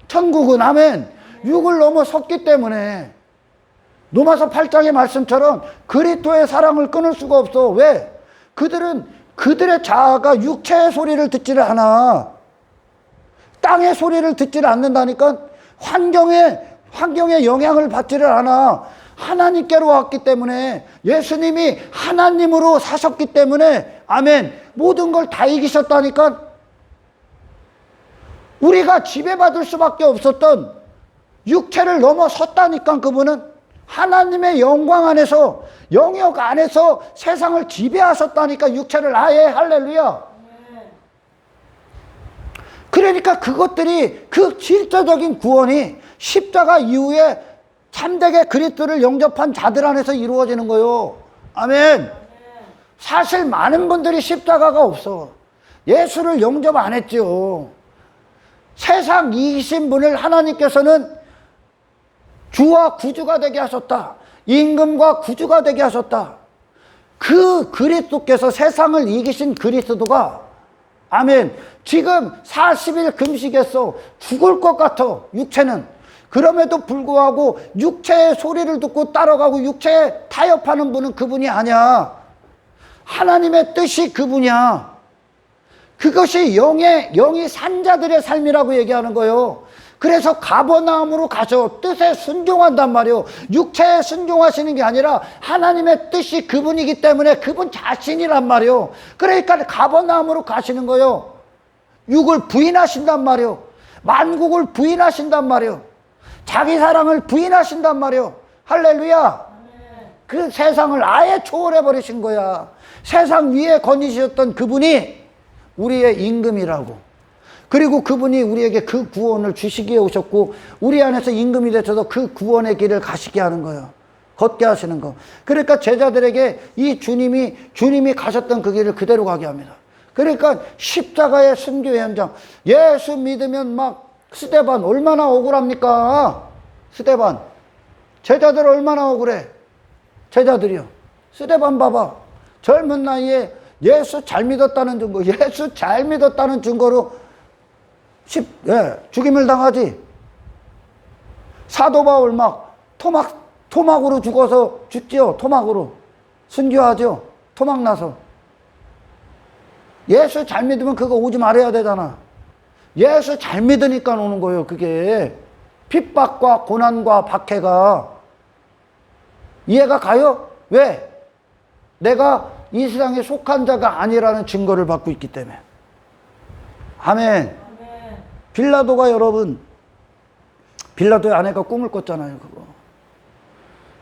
천국은. 아멘. 육을 넘어섰기 때문에. 로마서 8장의 말씀처럼 그리스도의 사랑을 끊을 수가 없어. 왜? 그들의 자아가 육체의 소리를 듣지를 않아. 땅의 소리를 듣지를 않는다니까. 환경에 영향을 받지를 않아. 하나님께로 왔기 때문에, 예수님이 하나님으로 사셨기 때문에, 아멘, 모든 걸 다 이기셨다니까. 우리가 지배받을 수밖에 없었던 육체를 넘어섰다니까. 그분은 하나님의 영광 안에서, 영역 안에서 세상을 지배하셨다니까. 육체를 아예. 할렐루야. 그러니까 그것들이, 그 실제적인 구원이 십자가 이후에 참되게 그리스도를 영접한 자들 안에서 이루어지는 거요. 아멘. 사실 많은 분들이 십자가가 없어. 예수를 영접 안 했죠. 세상 이기신 분을 하나님께서는 주와 구주가 되게 하셨다. 임금과 구주가 되게 하셨다. 그 그리스도께서, 세상을 이기신 그리스도가, 아멘, 지금 40일 금식했어. 죽을 것 같아, 육체는. 그럼에도 불구하고 육체의 소리를 듣고 따라가고 육체에 타협하는 분은 그분이 아니야. 하나님의 뜻이 그분이야. 그것이 영이 산 자들의 삶이라고 얘기하는 거예요. 그래서 가버나움으로 가서 뜻에 순종한단 말이에요. 육체에 순종하시는 게 아니라 하나님의 뜻이 그분이기 때문에 그분 자신이란 말이에요. 그러니까 가버나움으로 가시는 거예요. 육을 부인하신단 말이에요. 만국을 부인하신단 말이에요. 자기 사랑을 부인하신단 말이에요. 할렐루야. 그 세상을 아예 초월해 버리신 거야. 세상 위에 거니셨던 그분이 우리의 임금이라고. 그리고 그분이 우리에게 그 구원을 주시기에 오셨고, 우리 안에서 임금이 되셔서 그 구원의 길을 가시게 하는 거예요. 걷게 하시는 거. 그러니까 제자들에게 이 주님이 가셨던 그 길을 그대로 가게 합니다. 그러니까 십자가의 순교 현장. 예수 믿으면 막 스데반 얼마나 억울합니까? 스데반. 제자들 얼마나 억울해? 제자들이요. 스데반 봐봐. 젊은 나이에 예수 잘 믿었다는 증거, 예수 잘 믿었다는 증거로 죽임을 당하지. 사도 바울 막 토막으로 죽어서 죽지요. 토막으로 순교하죠. 토막 나서. 예수 잘 믿으면 그거 오지 말아야 되잖아. 예수 잘 믿으니까 오는 거예요. 그게 핍박과 고난과 박해가. 이해가 가요? 왜? 내가 이 세상에 속한 자가 아니라는 증거를 받고 있기 때문에. 아멘. 빌라도가, 여러분, 빌라도의 아내가 꿈을 꿨잖아요. 그거.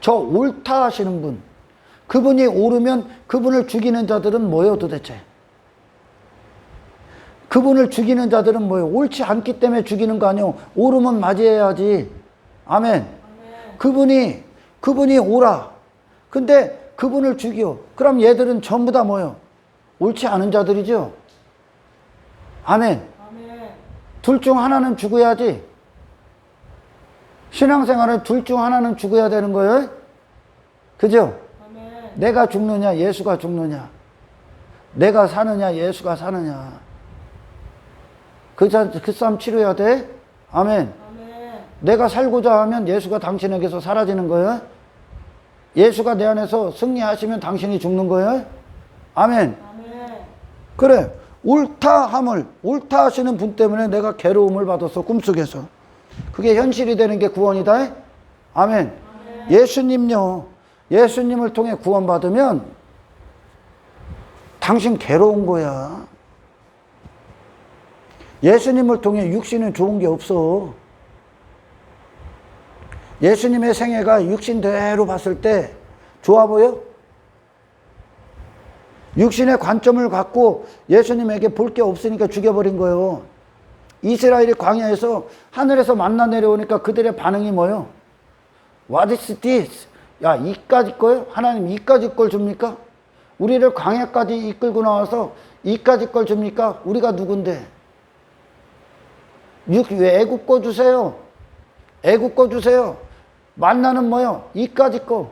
저 옳다 하시는 분, 그분이 옳으면 그분을 죽이는 자들은 뭐예요 도대체? 그분을 죽이는 자들은 뭐예요? 옳지 않기 때문에 죽이는 거 아니에요. 옳으면 맞이해야지. 아멘. 그분이 옳아. 근데 그분을 죽여. 그럼 얘들은 전부 다 뭐예요? 옳지 않은 자들이죠. 아멘. 둘 중 하나는 죽어야지. 신앙생활은 둘 중 하나는 죽어야 되는 거예요. 그죠? 아멘. 내가 죽느냐 예수가 죽느냐, 내가 사느냐 예수가 사느냐, 그 싸움 치러야 돼. 아멘. 아멘. 내가 살고자 하면 예수가 당신에게서 사라지는 거예요. 예수가 내 안에서 승리하시면 당신이 죽는 거예요. 아멘. 아멘. 그래. 옳다 하시는 분 때문에 내가 괴로움을 받았어. 꿈속에서. 그게 현실이 되는 게 구원이다. 아멘. 아멘. 예수님요, 예수님을 통해 구원받으면 당신 괴로운 거야. 예수님을 통해 육신은 좋은 게 없어. 예수님의 생애가 육신대로 봤을 때 좋아 보여? 육신의 관점을 갖고 예수님에게 볼 게 없으니까 죽여버린 거예요. 이스라엘이 광야에서 하늘에서 만나 내려오니까 그들의 반응이 뭐예요? What is this? 야, 이까짓 거요? 하나님 이까짓 걸 줍니까? 우리를 광야까지 이끌고 나와서 이까짓 걸 줍니까? 우리가 누군데? 왜 애국 거 주세요? 애국 거 주세요. 만나는 뭐요? 이까짓 거.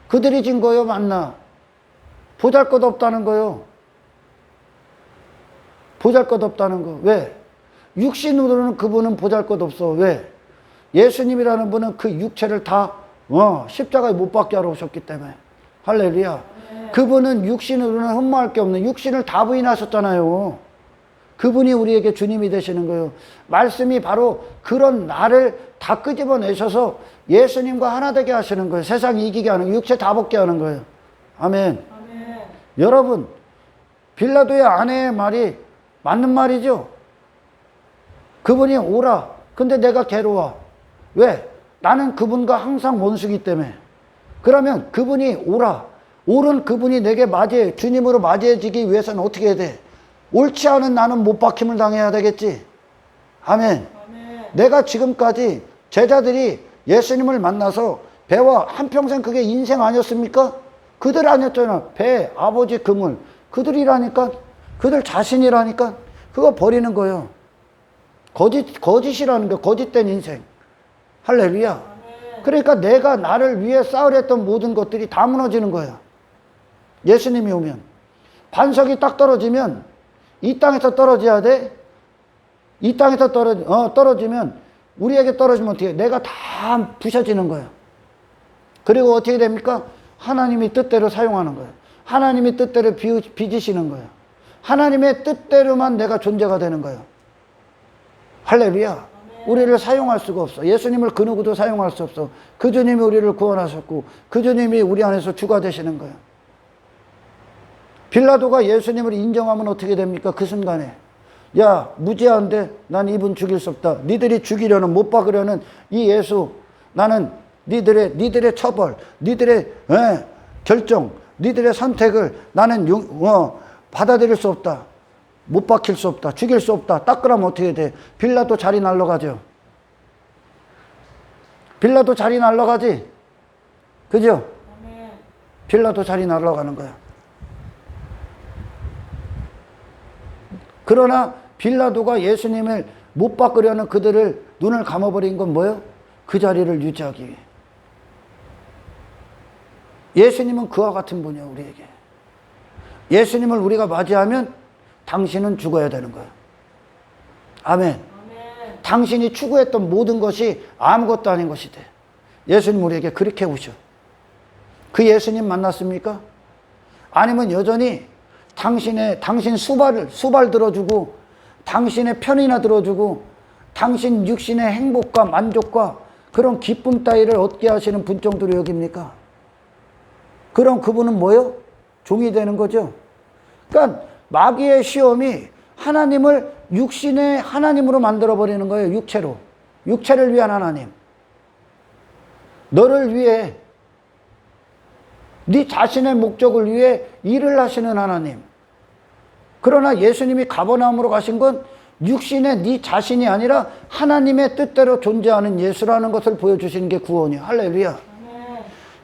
그들이 진 거요, 만나. 보잘것없다는 거요. 보잘것없다는 거. 왜? 육신으로는 그분은 보잘것없어. 왜? 예수님이라는 분은 그 육체를 다 십자가에 못 박게 하러 오셨기 때문에. 할렐루야. 네. 그분은 육신으로는 흠모할 게 없는, 육신을 다 부인하셨잖아요. 그분이 우리에게 주님이 되시는 거예요. 말씀이 바로 그런 나를 다 끄집어내셔서 예수님과 하나 되게 하시는 거예요. 세상 이기게 하는, 육체 다 벗게 하는 거예요. 아멘. 아멘. 여러분, 빌라도의 아내의 말이 맞는 말이죠. 그분이 오라. 근데 내가 괴로워. 왜? 나는 그분과 항상 원수기 때문에. 그러면 그분이 오라. 옳은 그분이 내게 맞이해, 주님으로 맞이해지기 위해서는 어떻게 해야 돼? 옳지 않은 나는 못 박힘을 당해야 되겠지. 아멘. 아멘. 내가 지금까지 제자들이 예수님을 만나서 배와 한평생 그게 인생 아니었습니까? 그들 아니었잖아. 배, 아버지, 그물. 그들이라니까. 그들 자신이라니까. 그거 버리는 거예요. 거짓이라는 거, 거짓된 인생. 할렐루야. 아멘. 그러니까 내가 나를 위해 쌓으랬던 모든 것들이 다 무너지는 거야. 예수님이 오면. 반석이 딱 떨어지면 이 땅에서 떨어져야 돼. 이 땅에서 떨어지면 우리에게 떨어지면 어떻게 해? 내가 다 부셔지는 거야. 그리고 어떻게 됩니까? 하나님이 뜻대로 사용하는 거예요. 하나님이 뜻대로 빚으시는 거예요. 하나님의 뜻대로만 내가 존재가 되는 거예요. 할렐루야. 우리를 사용할 수가 없어. 예수님을 그 누구도 사용할 수 없어. 그 주님이 우리를 구원하셨고 그 주님이 우리 안에서 주가 되시는 거예요. 빌라도가 예수님을 인정하면 어떻게 됩니까? 그 순간에 야, 무죄한데 난 이분 죽일 수 없다. 니들이 죽이려는, 못 박으려는 이 예수, 나는 니들의 처벌, 니들의 결정, 니들의 선택을 나는 받아들일 수 없다. 못 박힐 수 없다. 죽일 수 없다. 딱 그러면 어떻게 돼? 빌라도 자리 날라가죠. 빌라도 자리 날라가지. 그죠? 아멘. 빌라도 자리 날라가는 거야. 그러나 빌라도가 예수님을 못 박으려는 그들을 눈을 감아버린 건 뭐예요? 그 자리를 유지하기 위해. 예수님은 그와 같은 분이야, 우리에게. 예수님을 우리가 맞이하면 당신은 죽어야 되는 거예요. 아멘. 아멘. 당신이 추구했던 모든 것이 아무것도 아닌 것이 돼. 예수님 우리에게 그렇게 오셔. 그 예수님 만났습니까? 아니면 여전히 당신 수발 들어주고, 당신의 편이나 들어주고, 당신 육신의 행복과 만족과 그런 기쁨 따위를 얻게 하시는 분 정도로 여깁니까? 그럼 그분은 뭐예요? 종이 되는 거죠. 그러니까 마귀의 시험이 하나님을 육신의 하나님으로 만들어버리는 거예요. 육체로. 육체를 위한 하나님. 너를 위해, 네 자신의 목적을 위해 일을 하시는 하나님. 그러나 예수님이 가버나움으로 가신 건 육신의 네 자신이 아니라 하나님의 뜻대로 존재하는 예수라는 것을 보여주시는 게 구원이에요. 할렐루야.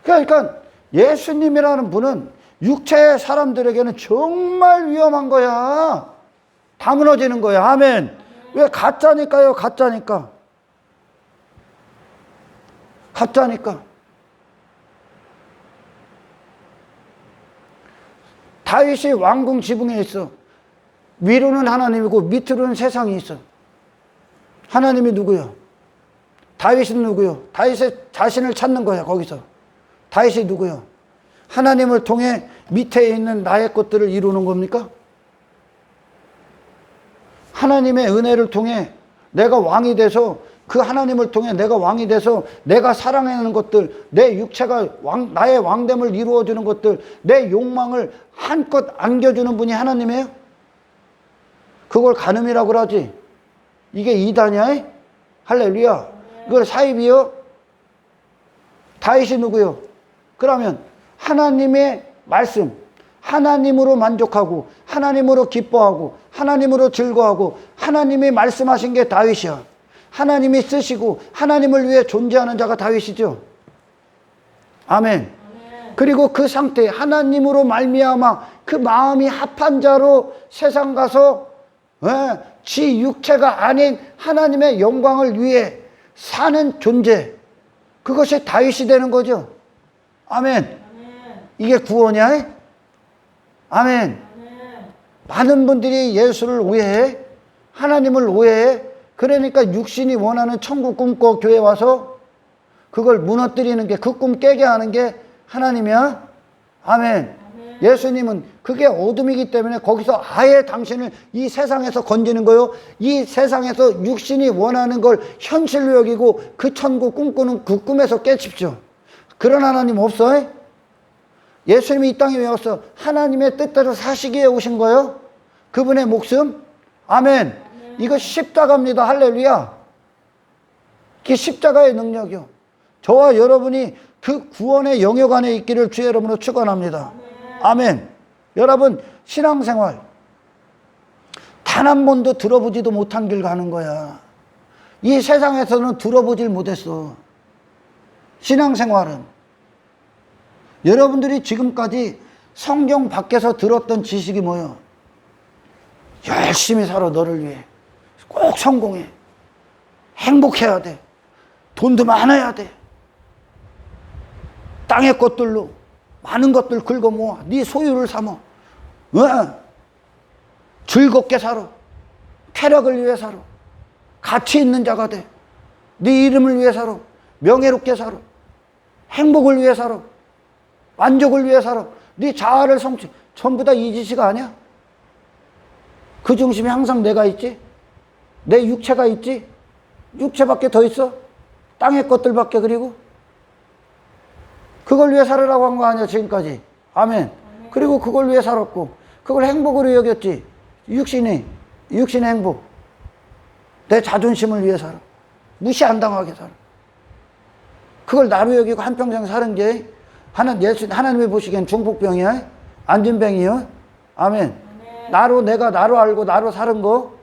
그러니까 예수님이라는 분은 육체의 사람들에게는 정말 위험한 거야. 다 무너지는 거야. 아멘. 왜? 가짜니까요. 가짜니까. 가짜니까. 다윗이 왕궁 지붕에 있어. 위로는 하나님이고 밑으로는 세상이 있어. 하나님이 누구요? 다윗은 누구요? 다윗의 자신을 찾는 거야, 거기서. 다윗이 누구요? 하나님을 통해 밑에 있는 나의 것들을 이루는 겁니까? 하나님의 은혜를 통해 내가 왕이 돼서, 그 하나님을 통해 내가 왕이 돼서 내가 사랑하는 것들, 내 육체가 나의 왕됨을 이루어주는 것들, 내 욕망을 한껏 안겨주는 분이 하나님이에요? 그걸 간음이라고 그러지. 이게 이단이야? 할렐루야. 그걸 사입이요? 다윗이 누구요? 그러면 하나님의 말씀, 하나님으로 만족하고, 하나님으로 기뻐하고, 하나님으로 즐거워하고, 하나님이 말씀하신 게 다윗이야. 하나님이 쓰시고 하나님을 위해 존재하는 자가 다윗이죠. 아멘. 그리고 그 상태, 하나님으로 말미암아 그 마음이 합한 자로 세상 가서 지 육체가 아닌 하나님의 영광을 위해 사는 존재, 그것이 다윗이 되는 거죠. 아멘. 이게 구원이야? 아멘. 많은 분들이 예수를 오해해. 하나님을 오해해. 그러니까 육신이 원하는 천국 꿈꿔 교회 와서 그걸 무너뜨리는 게, 그 꿈 깨게 하는 게 하나님이야? 아멘. 예수님은 그게 어둠이기 때문에 거기서 아예 당신을 이 세상에서 건지는 거요. 이 세상에서 육신이 원하는 걸 현실로 여기고 그 천국 꿈꾸는 그 꿈에서 깨십시오. 그런 하나님 없어요? 예수님이 이 땅에 왜 왔어? 하나님의 뜻대로 사시기에 오신 거예요. 그분의 목숨. 아멘. 이거 십자가입니다. 할렐루야. 이게 십자가의 능력이요. 저와 여러분이 그 구원의 영역 안에 있기를 주의 이름으로 축원합니다. 아멘. 여러분, 신앙생활 단 한 번도 들어보지도 못한 길 가는 거야. 이 세상에서는 들어보질 못했어. 신앙생활은 여러분들이 지금까지 성경 밖에서 들었던 지식이 뭐예요? 열심히 살아, 너를 위해. 꼭 성공해. 행복해야 돼. 돈도 많아야 돼. 땅의 것들로 많은 것들 긁어 모아. 네 소유를 삼아. 즐겁게 살아. 쾌락을 위해 살아. 가치 있는 자가 돼. 네 이름을 위해 살아. 명예롭게 살아. 행복을 위해 살아. 만족을 위해 살아. 네 자아를 성취. 전부 다 이 지시가 아니야? 그 중심에 항상 내가 있지? 내 육체가 있지? 육체밖에 더 있어? 땅의 것들밖에. 그리고 그걸 위해 살으라고 한 거 아니야 지금까지. 아멘. 그리고 그걸 위해 살았고 그걸 행복으로 여겼지. 육신의 행복. 내 자존심을 위해 살아. 무시 안 당하게 살아. 그걸 나로 여기고 한평생 사는 게 하나님이 보시기엔 중풍병이야? 안진병이요? 아멘. 내가 나로 알고 나로 사는 거,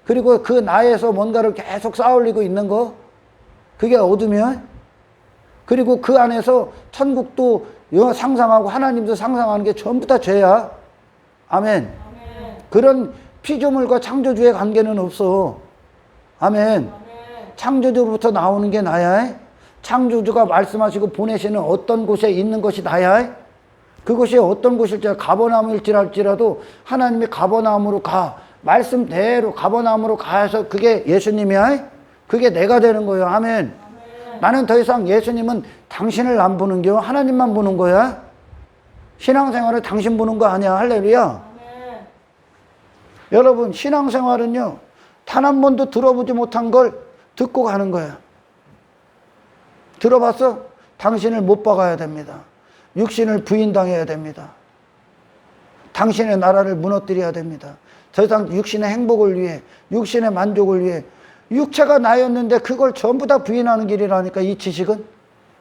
그리고 그 나에서 뭔가를 계속 쌓아올리고 있는 거, 그게 어둠이야? 그리고 그 안에서 천국도 상상하고 하나님도 상상하는 게 전부 다 죄야. 아멘. 그런 피조물과 창조주의 관계는 없어. 아멘. 창조주로부터 나오는 게 나야. 창조주가 말씀하시고 보내시는 어떤 곳에 있는 것이 나야. 그것이 어떤 곳일지 가버나움일지라도 하나님이 가버나움으로 가. 말씀대로 가버나움으로 가서 그게 예수님이야. 그게 내가 되는 거예요. 아멘. 나는 더 이상 예수님은 당신을 안 보는 겨. 하나님만 보는 거야. 신앙생활을 당신 보는 거 아니야. 할렐루야. 여러분, 신앙생활은요, 단 한 번도 들어보지 못한 걸 듣고 가는 거야. 들어봤어? 당신을 못 박아야 됩니다. 육신을 부인당해야 됩니다. 당신의 나라를 무너뜨려야 됩니다. 더 이상 육신의 행복을 위해, 육신의 만족을 위해. 육체가 나였는데 그걸 전부 다 부인하는 길이라니까, 이 지식은.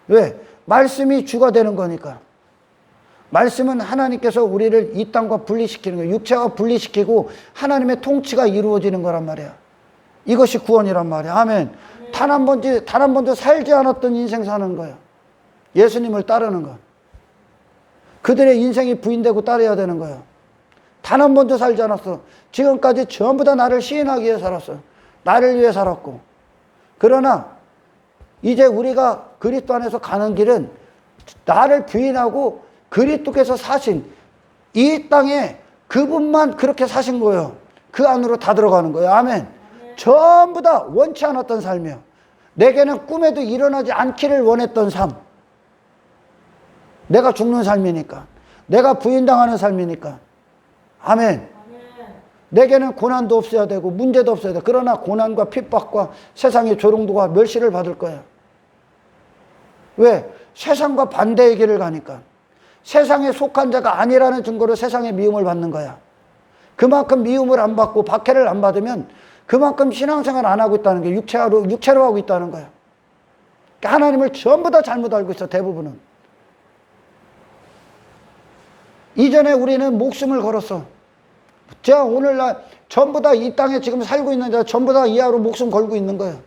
왜? 말씀이 주가 되는 거니까. 말씀은 하나님께서 우리를 이 땅과 분리시키는 거예요. 육체가 분리시키고 하나님의 통치가 이루어지는 거란 말이야. 이것이 구원이란 말이야. 아멘. 단 한 번도 살지 않았던 인생 사는 거야. 예수님을 따르는 거. 그들의 인생이 부인되고 따라야 되는 거야. 단 한 번도 살지 않았어. 지금까지 전부 다 나를 시인하기 위해 살았어. 나를 위해 살았고. 그러나 이제 우리가 그리스도 안에서 가는 길은 나를 부인하고 그리스도께서 사신 이 땅에 그분만 그렇게 사신 거예요. 그 안으로 다 들어가는 거예요. 아멘. 전부 다 원치 않았던 삶이요. 내게는 꿈에도 일어나지 않기를 원했던 삶. 내가 죽는 삶이니까. 내가 부인당하는 삶이니까. 아멘. 내게는 고난도 없어야 되고 문제도 없어야 돼. 그러나 고난과 핍박과 세상의 조롱도가 멸시를 받을 거야. 왜? 세상과 반대의 길을 가니까. 세상에 속한 자가 아니라는 증거로 세상의 미움을 받는 거야. 그만큼 미움을 안 받고 박해를 안 받으면 그만큼 신앙생활 안 하고 있다는 게 육체로 하고 있다는 거야. 그러니까 하나님을 전부 다 잘못 알고 있어, 대부분은. 이전에 우리는 목숨을 걸었어. 자, 오늘날 전부 다 이 땅에 지금 살고 있는 자 전부 다 이하로 목숨 걸고 있는 거예요.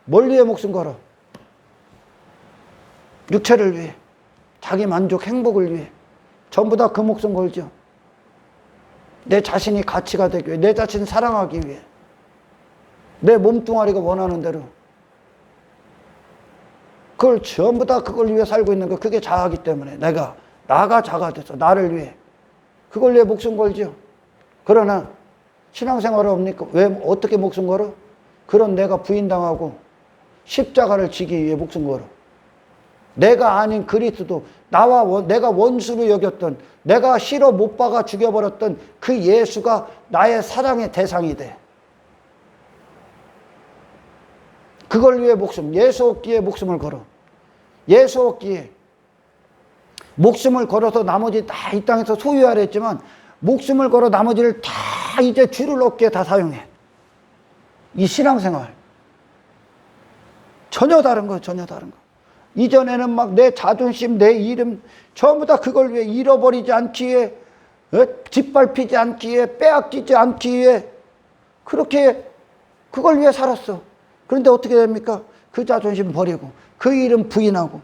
뭘 위해 목숨 걸어? 육체를 위해. 자기 만족, 행복을 위해. 전부 다 그 목숨 걸죠. 내 자신이 가치가 되기 위해. 내 자신을 사랑하기 위해. 내 몸뚱아리가 원하는 대로. 그걸 전부 다 그걸 위해 살고 있는 거. 그게 자아기 때문에 나가 자가 됐어. 나를 위해. 그걸 위해 목숨 걸죠. 그러나 신앙생활은 없니까? 왜 어떻게 목숨 걸어? 그런 내가 부인당하고 십자가를 지기 위해 목숨 걸어. 내가 아닌 그리스도, 내가 원수로 여겼던, 내가 싫어 못 박아 죽여버렸던 그 예수가 나의 사랑의 대상이 돼. 그걸 위해 예수 얻기에 목숨을 걸어. 예수 얻기에 목숨을 걸어서 나머지 다 이 땅에서 소유하려 했지만 목숨을 걸어 나머지를 다 이제 주를 얻기에 다 사용해. 이 신앙생활 전혀 다른 거예요. 전혀 다른 거. 이전에는 막 내 자존심, 내 이름 전부 다 그걸 위해 잃어버리지 않기 위해, 짓밟히지 않기 위해, 빼앗기지 않기 위해 그렇게 그걸 위해 살았어. 그런데 어떻게 됩니까? 그 자존심 버리고 그 이름 부인하고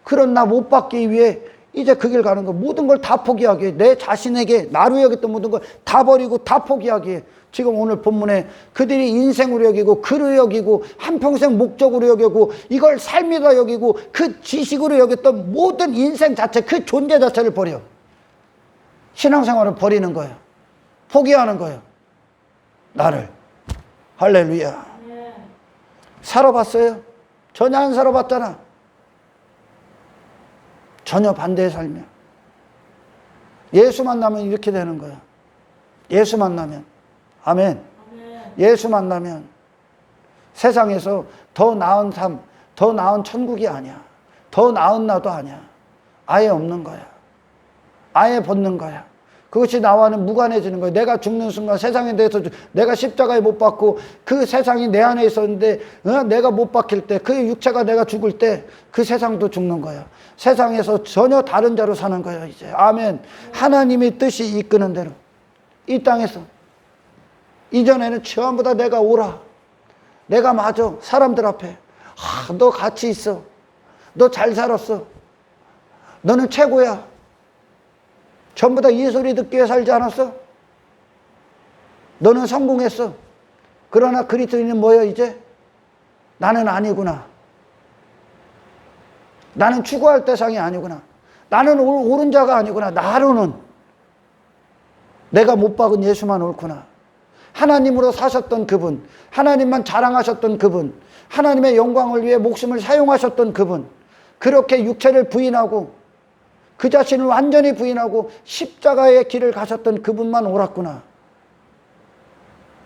그런 나 못 받기 위해 이제 그 길 가는 거. 모든 걸 다 포기하기에, 내 자신에게 나로 여겼던 모든 걸 다 버리고 다 포기하기에, 지금 오늘 본문에 그들이 인생으로 여기고 그로 여기고 한평생 목적으로 여기고 이걸 삶이다 여기고 그 지식으로 여겼던 모든 인생 자체, 그 존재 자체를 버려. 신앙생활을 버리는 거예요. 포기하는 거예요. 나를. 할렐루야. 살아봤어요? 전혀 안 살아봤잖아. 전혀 반대의 삶이야. 예수 만나면 이렇게 되는 거야. 예수 만나면. 아멘. 예수 만나면 세상에서 더 나은 삶, 더 나은 천국이 아니야. 더 나은 나도 아니야. 아예 없는 거야. 아예 벗는 거야. 그것이 나와는 무관해지는 거예요. 내가 죽는 순간 세상에 대해서 내가 십자가에 못 박고 그 세상이 내 안에 있었는데 내가 못 박힐 때, 그 육체가 내가 죽을 때 그 세상도 죽는 거야. 세상에서 전혀 다른 자로 사는 거예요. 이제 아멘. 하나님의 뜻이 이끄는 대로 이 땅에서. 이전에는 전부 다 내가 옳아, 내가 맞아, 사람들 앞에 너 가치 있어, 너 잘 살았어, 너는 최고야, 전부 다 이 소리 듣기 위해 살지 않았어? 너는 성공했어. 그러나 그리스도인은 뭐예요? 이제 나는 아니구나. 나는 추구할 대상이 아니구나. 나는 옳은 자가 아니구나. 나로는 내가 못 박은 예수만 옳구나. 하나님으로 사셨던 그분, 하나님만 자랑하셨던 그분, 하나님의 영광을 위해 목숨을 사용하셨던 그분, 그렇게 육체를 부인하고 그 자신을 완전히 부인하고 십자가의 길을 가셨던 그분만 옳았구나.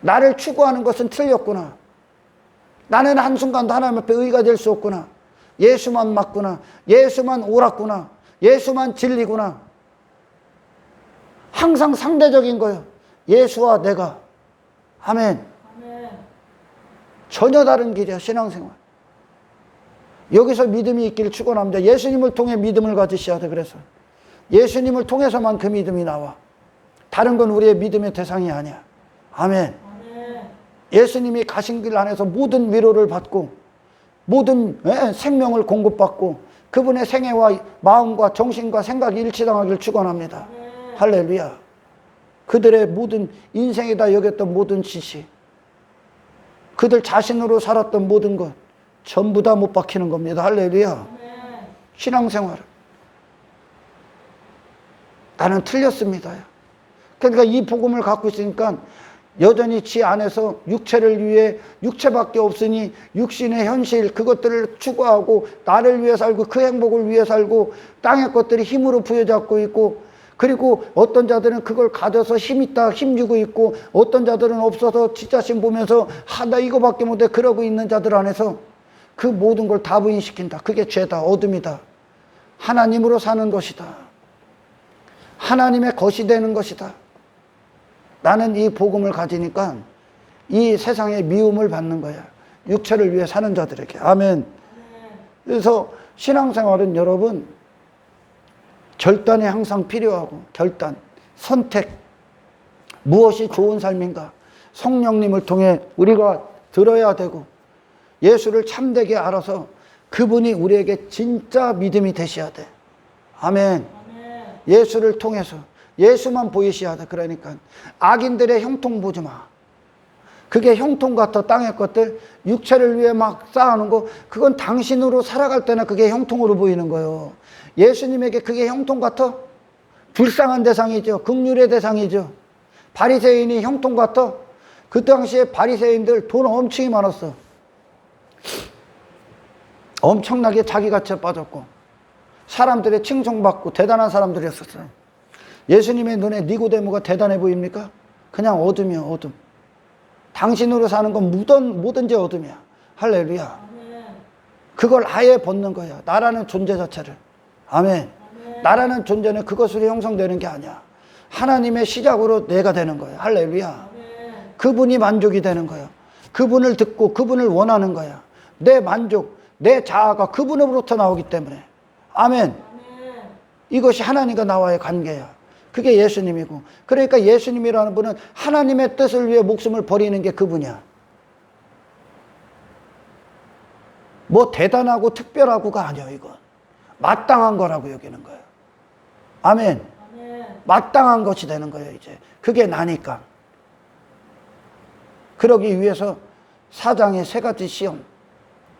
나를 추구하는 것은 틀렸구나. 나는 한순간도 하나님 앞에 의가 될 수 없구나. 예수만 맞구나. 예수만 옳았구나. 예수만 진리구나. 항상 상대적인 거예요. 예수와 내가. 아멘. 전혀 다른 길이야, 신앙생활. 여기서 믿음이 있기를 축원합니다. 예수님을 통해 믿음을 가지셔야 돼. 그래서 예수님을 통해서만 그 믿음이 나와. 다른 건 우리의 믿음의 대상이 아니야. 아멘. 예수님이 가신 길 안에서 모든 위로를 받고 모든 생명을 공급받고 그분의 생애와 마음과 정신과 생각이 일치당하기를 축원합니다. 할렐루야. 그들의 모든 인생에다 여겼던 모든 지식, 그들 자신으로 살았던 모든 것 전부 다 못 박히는 겁니다. 할렐루야. 신앙생활. 나는 틀렸습니다. 그러니까 이 복음을 갖고 있으니까 여전히 지 안에서 육체를 위해, 육체밖에 없으니 육신의 현실 그것들을 추구하고 나를 위해 살고 그 행복을 위해 살고 땅의 것들이 힘으로 부여잡고 있고, 그리고 어떤 자들은 그걸 가져서 힘있다 힘주고 있고, 어떤 자들은 없어서 지 자신 보면서 나 이거밖에 못해 그러고 있는 자들 안에서 그 모든 걸 다 부인시킨다. 그게 죄다, 어둠이다. 하나님으로 사는 것이다. 하나님의 것이 되는 것이다. 나는 이 복음을 가지니까 이 세상의 미움을 받는 거야. 육체를 위해 사는 자들에게. 아멘. 그래서 신앙생활은 여러분 결단이 항상 필요하고, 결단, 선택, 무엇이 좋은 삶인가 성령님을 통해 우리가 들어야 되고, 예수를 참되게 알아서 그분이 우리에게 진짜 믿음이 되셔야 돼. 아멘. 예수를 통해서 예수만 보이셔야 돼. 그러니까 악인들의 형통 보지 마. 그게 형통 같아. 땅의 것들 육체를 위해 막 쌓아놓은 거, 그건 당신으로 살아갈 때나 그게 형통으로 보이는 거예요. 예수님에게 그게 형통 같아? 불쌍한 대상이죠. 긍휼의 대상이죠. 바리새인이 형통 같아? 그 당시에 바리새인들 돈 엄청 많았어. 엄청나게 자기 가치에 빠졌고 사람들의 칭송받고 대단한 사람들이었었어요. 예수님의 눈에 니고데모가 대단해 보입니까? 그냥 어둠이야, 어둠. 당신으로 사는 건 뭐든지 어둠이야. 할렐루야. 그걸 아예 벗는 거야. 나라는 존재 자체를. 아멘. 나라는 존재는 그것으로 형성되는 게 아니야. 하나님의 시작으로 내가 되는 거야. 할렐루야. 그분이 만족이 되는 거야. 그분을 듣고 그분을 원하는 거야. 내 만족, 내 자아가 그분으로부터 나오기 때문에. 아멘. 이것이 하나님과 나와의 관계야. 그게 예수님이고. 그러니까 예수님이라는 분은 하나님의 뜻을 위해 목숨을 버리는 게 그분이야. 뭐 대단하고 특별하고가 아니야, 이건. 마땅한 거라고 여기는 거예요. 아멘. 마땅한 것이 되는 거예요, 이제. 그게 나니까. 그러기 위해서 사장의 세 가지 시험.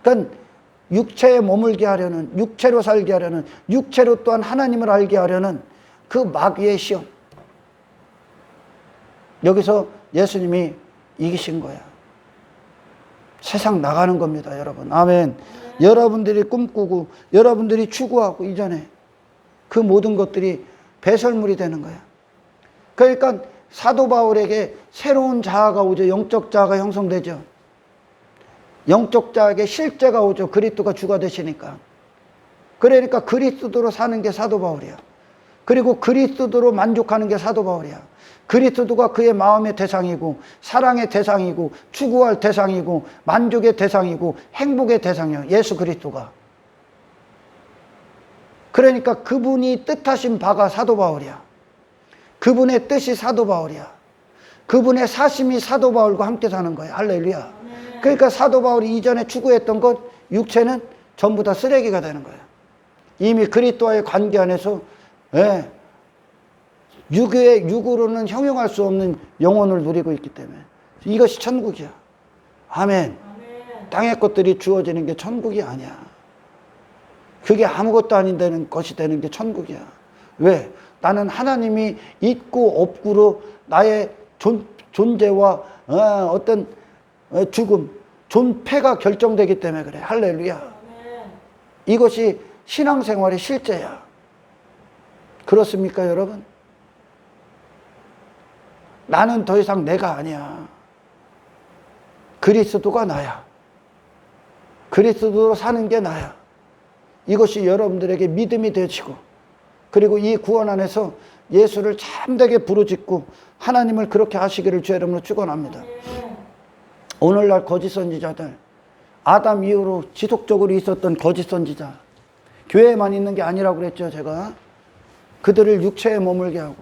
그러니까 육체에 머물게 하려는, 육체로 살게 하려는, 육체로 또한 하나님을 알게 하려는 그 마귀의 시험. 여기서 예수님이 이기신 거야. 세상 나가는 겁니다, 여러분. 아멘. 여러분들이 꿈꾸고 여러분들이 추구하고 이전에 그 모든 것들이 배설물이 되는 거야. 그러니까 사도 바울에게 새로운 자아가 오죠. 영적 자아가 형성되죠. 영적 자에게 실제가 오죠. 그리스도가 주가 되시니까. 그러니까 그리스도로 사는 게 사도 바울이야. 그리고 그리스도로 만족하는 게 사도 바울이야. 그리스도가 그의 마음의 대상이고 사랑의 대상이고 추구할 대상이고 만족의 대상이고 행복의 대상이야. 예수 그리스도가. 그러니까 그분이 뜻하신 바가 사도 바울이야. 그분의 뜻이 사도 바울이야. 그분의 사심이 사도 바울과 함께 사는 거야. 할렐루야. 그러니까 사도 바울이 이전에 추구했던 것, 육체는 전부 다 쓰레기가 되는 거야. 이미 그리스도와의 관계 안에서 육으로는 형용할 수 없는 영혼을 누리고 있기 때문에 이것이 천국이야. 아멘. 땅의 것들이 주어지는 게 천국이 아니야. 그게 아무것도 아닌 되는 것이 되는 게 천국이야. 왜? 나는 하나님이 있고 없고로 나의 존재와 어떤 죽음, 존폐가 결정되기 때문에 그래. 할렐루야. 이것이 신앙생활의 실제야. 그렇습니까, 여러분? 나는 더 이상 내가 아니야. 그리스도가 나야. 그리스도로 사는 게 나야. 이것이 여러분들에게 믿음이 되시고, 그리고 이 구원 안에서 예수를 참되게 부르짖고 하나님을 그렇게 하시기를 주의 이름으로 축원합니다. 오늘날 거짓 선지자들, 아담 이후로 지속적으로 있었던 거짓 선지자, 교회에만 있는 게 아니라고 그랬죠, 제가. 그들을 육체에 머물게 하고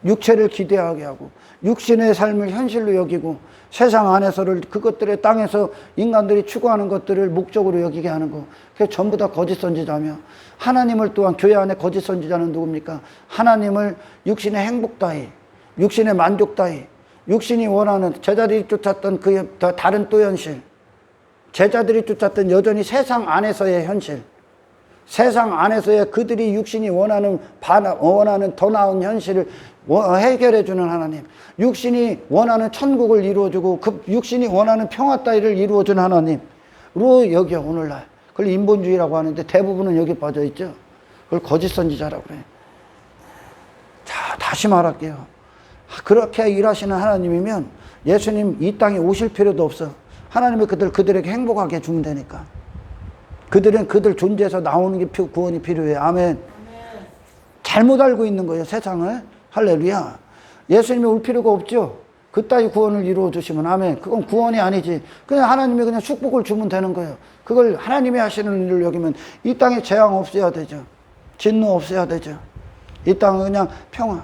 육체를 기대하게 하고 육신의 삶을 현실로 여기고 세상 안에서를 그것들의 땅에서 인간들이 추구하는 것들을 목적으로 여기게 하는 거, 그게 전부 다 거짓 선지자며, 하나님을 또한 교회 안에 거짓 선지자는 누굽니까? 하나님을 육신의 행복 따위, 육신의 만족 따위, 육신이 원하는, 제자들이 쫓았던 그 다른 또 현실, 제자들이 쫓았던 여전히 세상 안에서의 현실, 세상 안에서의 그들이 육신이 원하는 더 나은 현실을 해결해주는 하나님, 육신이 원하는 천국을 이루어주고 그 육신이 원하는 평화 따위를 이루어주는 하나님으로 여겨. 오늘날 그걸 인본주의라고 하는데 대부분은 여기 빠져있죠. 그걸 거짓 선지자라고 그래. 자, 다시 말할게요. 그렇게 일하시는 하나님이면 예수님 이 땅에 오실 필요도 없어. 하나님이 그들에게 행복하게 주면 되니까. 그들은 그들 존재에서 나오는 게 구원이 필요해. 아멘. 잘못 알고 있는 거예요, 세상을. 할렐루야. 예수님이 올 필요가 없죠. 그따위 구원을 이루어 주시면. 아멘. 그건 구원이 아니지. 그냥 하나님이 그냥 축복을 주면 되는 거예요. 그걸 하나님이 하시는 일을 여기면 이 땅에 재앙 없어야 되죠. 진노 없어야 되죠. 이 땅은 그냥 평화.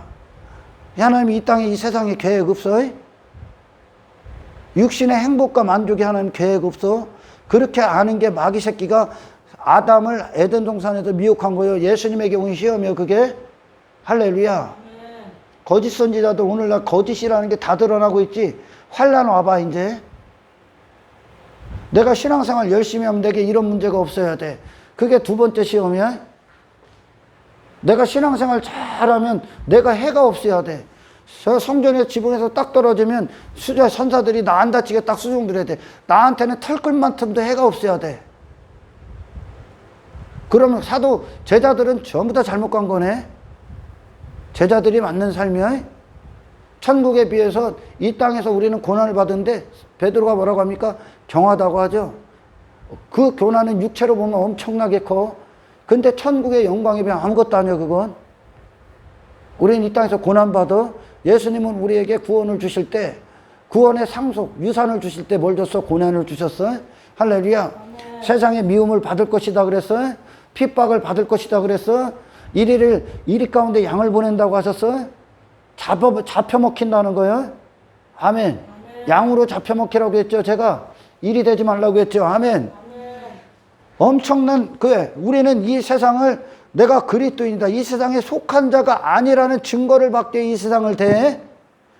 하나님이 이 땅에 이 세상에 계획 없어? 육신의 행복과 만족이 하나님 계획 없어? 그렇게 아는 게 마귀 새끼가 아담을 에덴 동산에서 미혹한 거예요. 예수님에게 온 시험이요, 그게. 할렐루야. 거짓 선지자도 오늘날 거짓이라는 게 다 드러나고 있지. 환난 와봐, 이제. 내가 신앙생활 열심히 하면 내게 이런 문제가 없어야 돼. 그게 두 번째 시험이야. 내가 신앙생활 잘하면 내가 해가 없어야 돼. 성전에서 지붕에서 딱 떨어지면 수자 선사들이 나 안 다치게 딱 수종들어야 돼. 나한테는 털끝만큼도 해가 없어야 돼. 그러면 사도 제자들은 전부 다 잘못 간 거네. 제자들이 맞는 삶이야. 천국에 비해서 이 땅에서 우리는 고난을 받은데 베드로가 뭐라고 합니까? 경하다고 하죠. 그 고난은 육체로 보면 엄청나게 커. 근데 천국의 영광에 비하면 아무것도 아니야. 그건 우리는 이 땅에서 고난받아. 예수님은 우리에게 구원을 주실 때, 구원의 상속, 유산을 주실 때 뭘 줬어? 고난을 주셨어. 할렐루야. 세상의 미움을 받을 것이다 그랬어. 핍박을 받을 것이다 그랬어. 이리 가운데 양을 보낸다고 하셨어. 잡혀 먹힌다는 거예요. 아멘. 양으로 잡혀 먹히라고 했죠. 제가 일이 되지 말라고 했죠. 아멘. 엄청난 우리는 이 세상을 내가 그리스도인이다, 이 세상에 속한 자가 아니라는 증거를 받게 이 세상을 대해.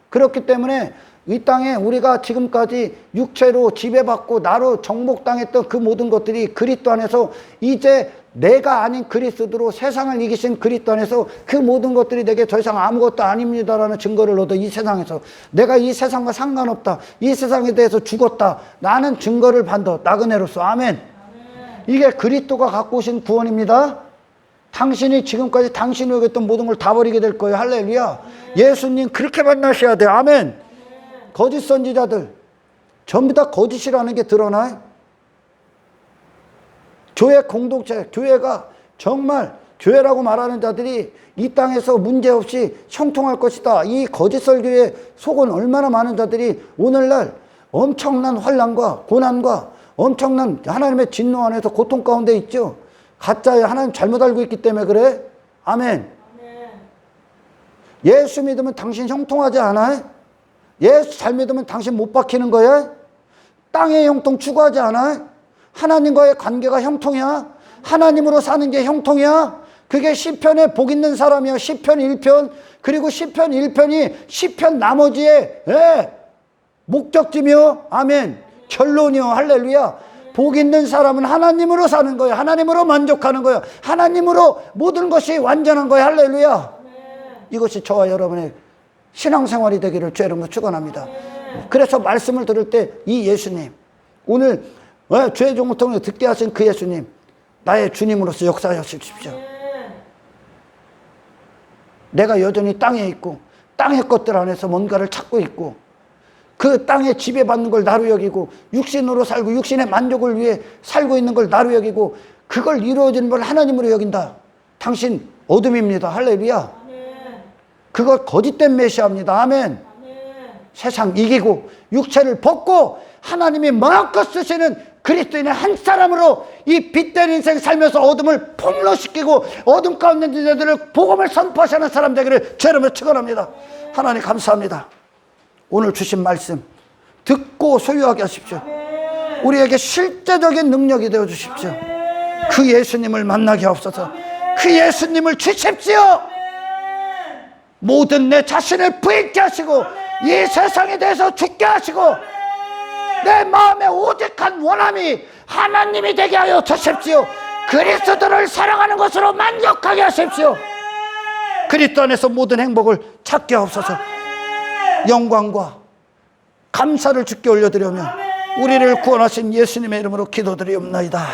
그렇기 때문에 이 땅에 우리가 지금까지 육체로 지배받고 나로 정복당했던 그 모든 것들이 그리스도 안에서 이제 내가 아닌 그리스도로 세상을 이기신 그리스도 안에서 그 모든 것들이 내게 더 이상 아무것도 아닙니다라는 증거를 얻어. 이 세상에서 내가 이 세상과 상관없다, 이 세상에 대해서 죽었다, 나는 증거를 받아. 나그네로서. 아멘. 이게 그리스도가 갖고 오신 구원입니다. 당신이 지금까지 당신이 여겼던 모든 걸 다 버리게 될 거예요. 할렐루야. 예수님 그렇게 만나셔야 돼요. 아멘. 거짓 선지자들 전부 다 거짓이라는 게 드러나요. 교회 공동체, 교회가 정말 교회라고 말하는 자들이 이 땅에서 문제없이 형통할 것이다, 이 거짓 설교에 속은 얼마나 많은 자들이 오늘날 엄청난 환난과 고난과 엄청난 하나님의 진노 안에서 고통 가운데 있죠. 가짜에 하나님 잘못 알고 있기 때문에 그래. 아멘. 예수 믿으면 당신 형통하지 않아요? 예수 잘 믿으면 당신 못 박히는 거야? 땅의 형통 추구하지 않아요? 하나님과의 관계가 형통이야? 하나님으로 사는 게 형통이야? 그게 시편에 복 있는 사람이야. 시편 1편, 그리고 시편 1편이 시편 나머지의 목적지며, 아멘, 결론이요. 할렐루야. 복 있는 사람은 하나님으로 사는 거예요. 하나님으로 만족하는 거예요. 하나님으로 모든 것이 완전한 거예요. 할렐루야. 이것이 저와 여러분의 신앙생활이 되기를 주의 이름으로 축원합니다. 그래서 말씀을 들을 때 이 예수님, 오늘 주의 종을 통해 듣게 하신 그 예수님, 나의 주님으로서 역사하십시오. 내가 여전히 땅에 있고 땅의 것들 안에서 뭔가를 찾고 있고 그 땅에 지배받는 걸 나로 여기고 육신으로 살고 육신의 만족을 위해 살고 있는 걸 나로 여기고 그걸 이루어지는 걸 하나님으로 여긴다. 당신 어둠입니다. 할렐루야. 그거 거짓된 메시아입니다. 아멘. 세상 이기고 육체를 벗고 하나님이 마음껏 쓰시는 그리스도인의 한 사람으로 이 빛된 인생 살면서 어둠을 폭로시키고 어둠 가운데 있는 자들을 복음을 선포하시는 사람 되기를 제 이름으로 축원합니다. 하나님 감사합니다. 오늘 주신 말씀 듣고 소유하게 하십시오. 우리에게 실제적인 능력이 되어 주십시오. 그 예수님을 만나게 하옵소서. 그 예수님을 주십시오. 모든 내 자신을 부인케 하시고 이 세상에 대해서 죽게 하시고 내 마음에 오직한 원함이 하나님이 되게 하여 주십시오. 그리스도를 사랑하는 것으로 만족하게 하십시오. 그리스도 안에서 모든 행복을 찾게 하옵소서. 영광과 감사를 주께 올려드리며 우리를 구원하신 예수님의 이름으로 기도드리옵나이다.